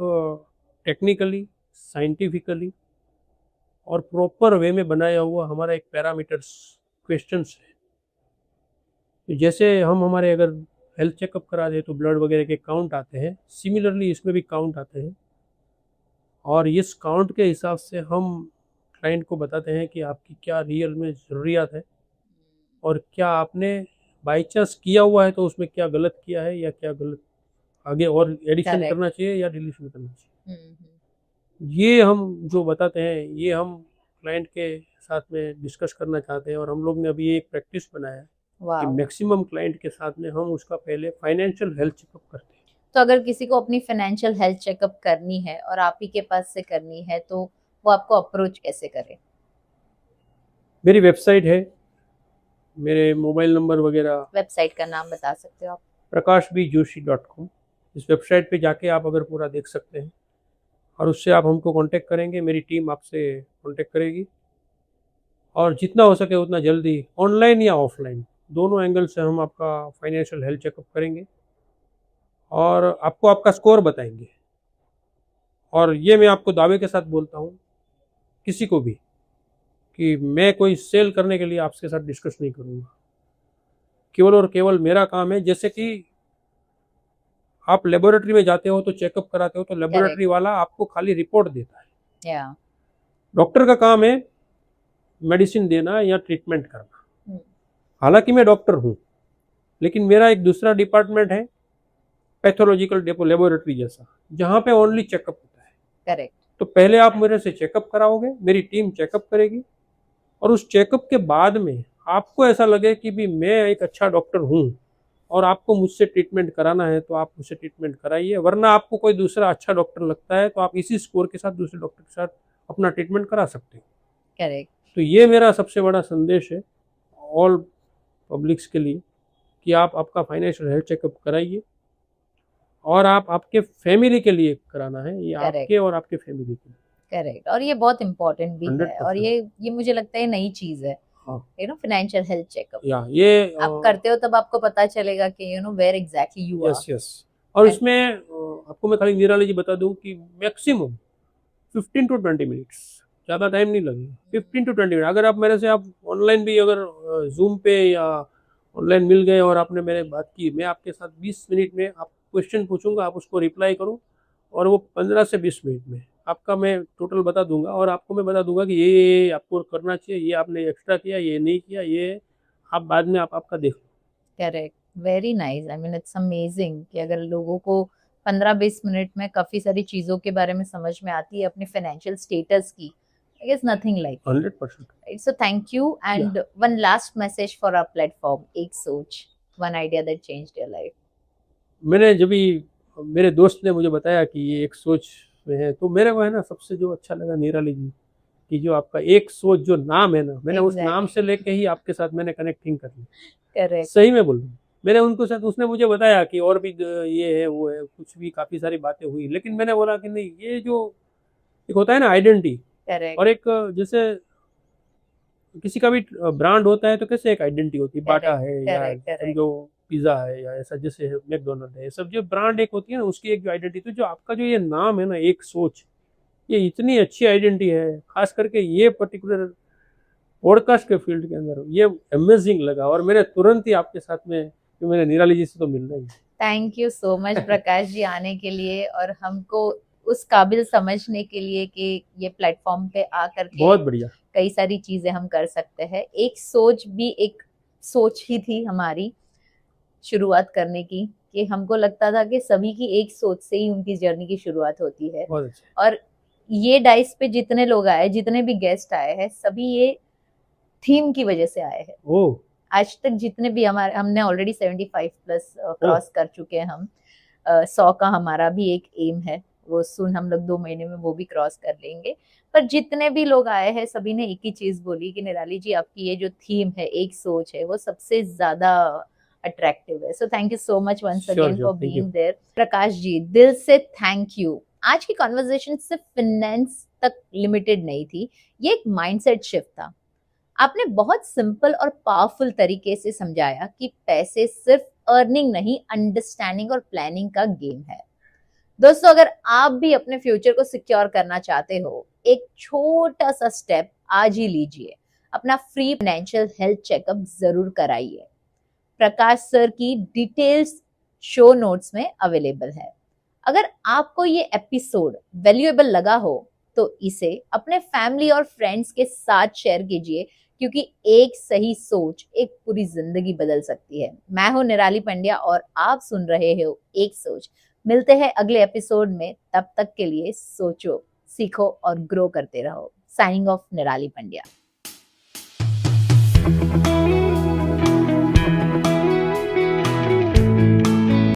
टेक्निकली, साइंटिफिकली और प्रॉपर वे में बनाया हुआ हमारा एक पैरामीटर्स क्वेश्चंस है। तो जैसे हम हमारे अगर हेल्थ चेकअप करा दे तो ब्लड वगैरह के काउंट आते हैं, सिमिलरली इसमें भी काउंट आते हैं, और इस काउंट के हिसाब से हम क्लाइंट को बताते हैं कि आपकी क्या रियल में ज़रूरियात है और क्या आपने बाई चांस किया हुआ है तो उसमें क्या गलत किया है या क्या गलत आगे और एडिशन Correct. करना चाहिए या डिलीशन करना चाहिए। ये हम जो बताते हैं ये हम क्लाइंट के साथ में डिस्कस करना चाहते हैं, और हम लोग ने अभी एक प्रैक्टिस बनाया है कि वाह। मैक्सिमम क्लाइंट के साथ में हम उसका पहले फाइनेंशियल हेल्थ चेकअप करते हैं। तो अगर किसी को अपनी फाइनेंशियल हेल्थ चेकअप करनी है और आप ही के पास से करनी है तो वो आपको अप्रोच कैसे करे? मेरी वेबसाइट है, मेरे मोबाइल नंबर वगैरह। वेबसाइट का नाम बता सकते हो आप? prakashbjoshi.com। इस वेबसाइट पे जाके आप अगर पूरा देख सकते हैं और उससे आप हमको कांटेक्ट करेंगे, मेरी टीम आपसे कांटेक्ट करेगी, और जितना हो सके उतना जल्दी ऑनलाइन या ऑफलाइन दोनों एंगल से हम आपका फाइनेंशियल हेल्थ चेकअप करेंगे और आपको आपका स्कोर बताएंगे। और ये मैं आपको दावे के साथ बोलता हूँ किसी को भी कि मैं कोई सेल करने के लिए आपके साथ डिस्कस नहीं करूँगा, केवल और केवल मेरा काम है। जैसे कि आप लेबोरेटरी में जाते हो तो चेकअप कराते हो तो लेबोरेटरी वाला आपको खाली रिपोर्ट देता है, या डॉक्टर का काम है मेडिसिन देना या ट्रीटमेंट करना। हालांकि मैं डॉक्टर हूँ लेकिन मेरा एक दूसरा डिपार्टमेंट है पैथोलॉजिकल लेबोरेटरी जैसा, जहाँ पे ओनली चेकअप होता है। करेक्ट। तो पहले आप मेरे से चेकअप कराओगे, मेरी टीम चेकअप करेगी, और उस चेकअप के बाद में आपको ऐसा लगे कि भी मैं एक अच्छा डॉक्टर हूँ और आपको मुझसे ट्रीटमेंट कराना है तो आप मुझसे ट्रीटमेंट कराइए, वरना आपको कोई दूसरा अच्छा डॉक्टर लगता है तो आप इसी स्कोर के साथ दूसरे डॉक्टर के साथ अपना ट्रीटमेंट करा सकते हो। करेक्ट। तो ये मेरा सबसे बड़ा संदेश है ऑल पब्लिक्स के लिए कि आप आपका फाइनेंशियल हेल्थ चेकअप कराइए, और आप आपके फैमिली के लिए कराना है, ये आपके और आपके फैमिली के लिए। करेक्ट। और ये बहुत इम्पोर्टेंट भी है, 100%। और ये मुझे लगता है नई चीज है, you know, financial health checkup. या ये आप करते हो तब आपको पता चलेगा कि you know where exactly you are. Yes. और इसमें आपको मैं खाली निराली जी बता दूं कि मैक्सिमम 15 to 20 मिनट्स, ज़्यादा टाइम नहीं लगेगा। 15 to 20 मिनट अगर आप मेरे से आप ऑनलाइन भी अगर जूम पे या ऑनलाइन मिल गए और आपने मेरे बात की, मैं आपके साथ 20 मिनट में आप क्वेश्चन पूछूंगा, आप उसको रिप्लाई करो, और वो 15 से 20 मिनट में आपका मैं टोटल बता दूंगा, और आपको मैं बता दूंगा कि ये आपको करना चाहिए, ये आपने एक्स्ट्रा किया, ये नहीं किया, ये आप बाद में आप आपका देख लो। Correct. Very nice. I mean it's amazing कि अगर लोगों को 15-20 मिनट में काफी सारी चीजों के बारे में समझ में आती है, अपने फाइनेंशियल स्टेटस की, I guess nothing like 100%। So thank you. And one last message for our platform, एक सोच, one idea that changed your life. मैंने जब भी मेरे दोस्त ने मुझे बताया कि ये एक सोच में है, तो मेरे को है ना सबसे जो अच्छा लगा निराली जी कि जो आपका एक सोच जो नाम है ना, मैंने उस नाम से लेके ही आपके साथ मैंने कनेक्टिंग कर ली। करेक्ट। सही में बोल रहा हूँ, मैंने उनको साथ उसने मुझे बताया कि और भी ये है वो है, कुछ भी काफ़ी सारी बातें हुई, लेकिन मैंने बोला कि नहीं, ये जो एक होता है ना आइडेंटिटी, करेक्ट और एक जैसे किसी का भी ब्रांड होता है तो कैसे एक आइडेंटिटी होती है, बाटा करेक्ट है या करेक्ट करेक्ट समझो पिज़्ज़ा है या ऐसा जैसे मैकडोनल्ड है, ये सब जो ब्रांड एक होती है ना, उसकी एक जो आइडेंटिटी, तो जो आपका जो ये नाम है ना, एक सोच, ये इतनी अच्छी आइडेंटिटी है, खास करके ये पर्टिकुलर पॉडकास्ट के फील्ड के अंदर, ये अमेजिंग लगा, और मैंने तुरंत ही आपके साथ में, कि मैंने निराली जी से तो मिलना ही है। Thank you so much Prakash जी आने के लिए और हमको उस काबिल समझने के लिए कि ये प्लेटफॉर्म पे आकर के बहुत बढ़िया। कई सारी चीजें हम कर सकते हैं। एक सोच भी एक सोच ही थी हमारी शुरुआत करने की, कि हमको लगता था कि सभी की एक सोच से ही उनकी जर्नी की शुरुआत होती है। बहुत अच्छा। और ये डाइस पे जितने लोग आए, जितने भी गेस्ट आए हैं, सभी ये थीम की वजह से आए हैं। ओह, आज तक जितने भी हमने ऑलरेडी 75 प्लस क्रॉस कर चुके हैं हम। 100 का हमारा भी एक एम है, वो सुन हम लोग 2 महीने में वो भी क्रॉस कर लेंगे। पर जितने भी लोग आए हैं, सभी ने एक ही चीज बोली कि निराली जी, आपकी ये जो थीम है, एक सोच है, वो सबसे ज्यादा अट्रैक्टिव है। So thank you so much once sure again for sure, thank you. Being there. Prakash ji, दिल से थैंक यू। आज की कॉन्वर्जेशन सिर्फ फाइनेंस तक लिमिटेड नहीं थी, ये एक माइंडसेट शिफ्ट था। आपने बहुत सिंपल और पावरफुल तरीके से समझाया कि पैसे सिर्फ अर्निंग नहीं, अंडरस्टैंडिंग और प्लानिंग का गेम है। दोस्तों, अगर आप भी अपने फ्यूचर को सिक्योर करना चाहते हो, एक छोटा सा स्टेप आज ही लीजिए। अपना फ्री फाइनेंशियल हेल्थ चेकअप जरूर कराइए। प्रकाश सर की डिटेल्स शो नोट्स में अवेलेबल है। अगर आपको ये एपिसोड वैल्यूएबल लगा हो तो इसे अपने फैमिली और फ्रेंड्स के साथ शेयर कीजिए, क्योंकि एक सही सोच एक पूरी जिंदगी बदल सकती है। मैं हूं निराली पंड्या और आप सुन रहे हो एक सोच। मिलते हैं अगले एपिसोड में, तब तक के लिए सोचो, सीखो और ग्रो करते रहो। साइनिंग ऑफ, निराली पंड्या।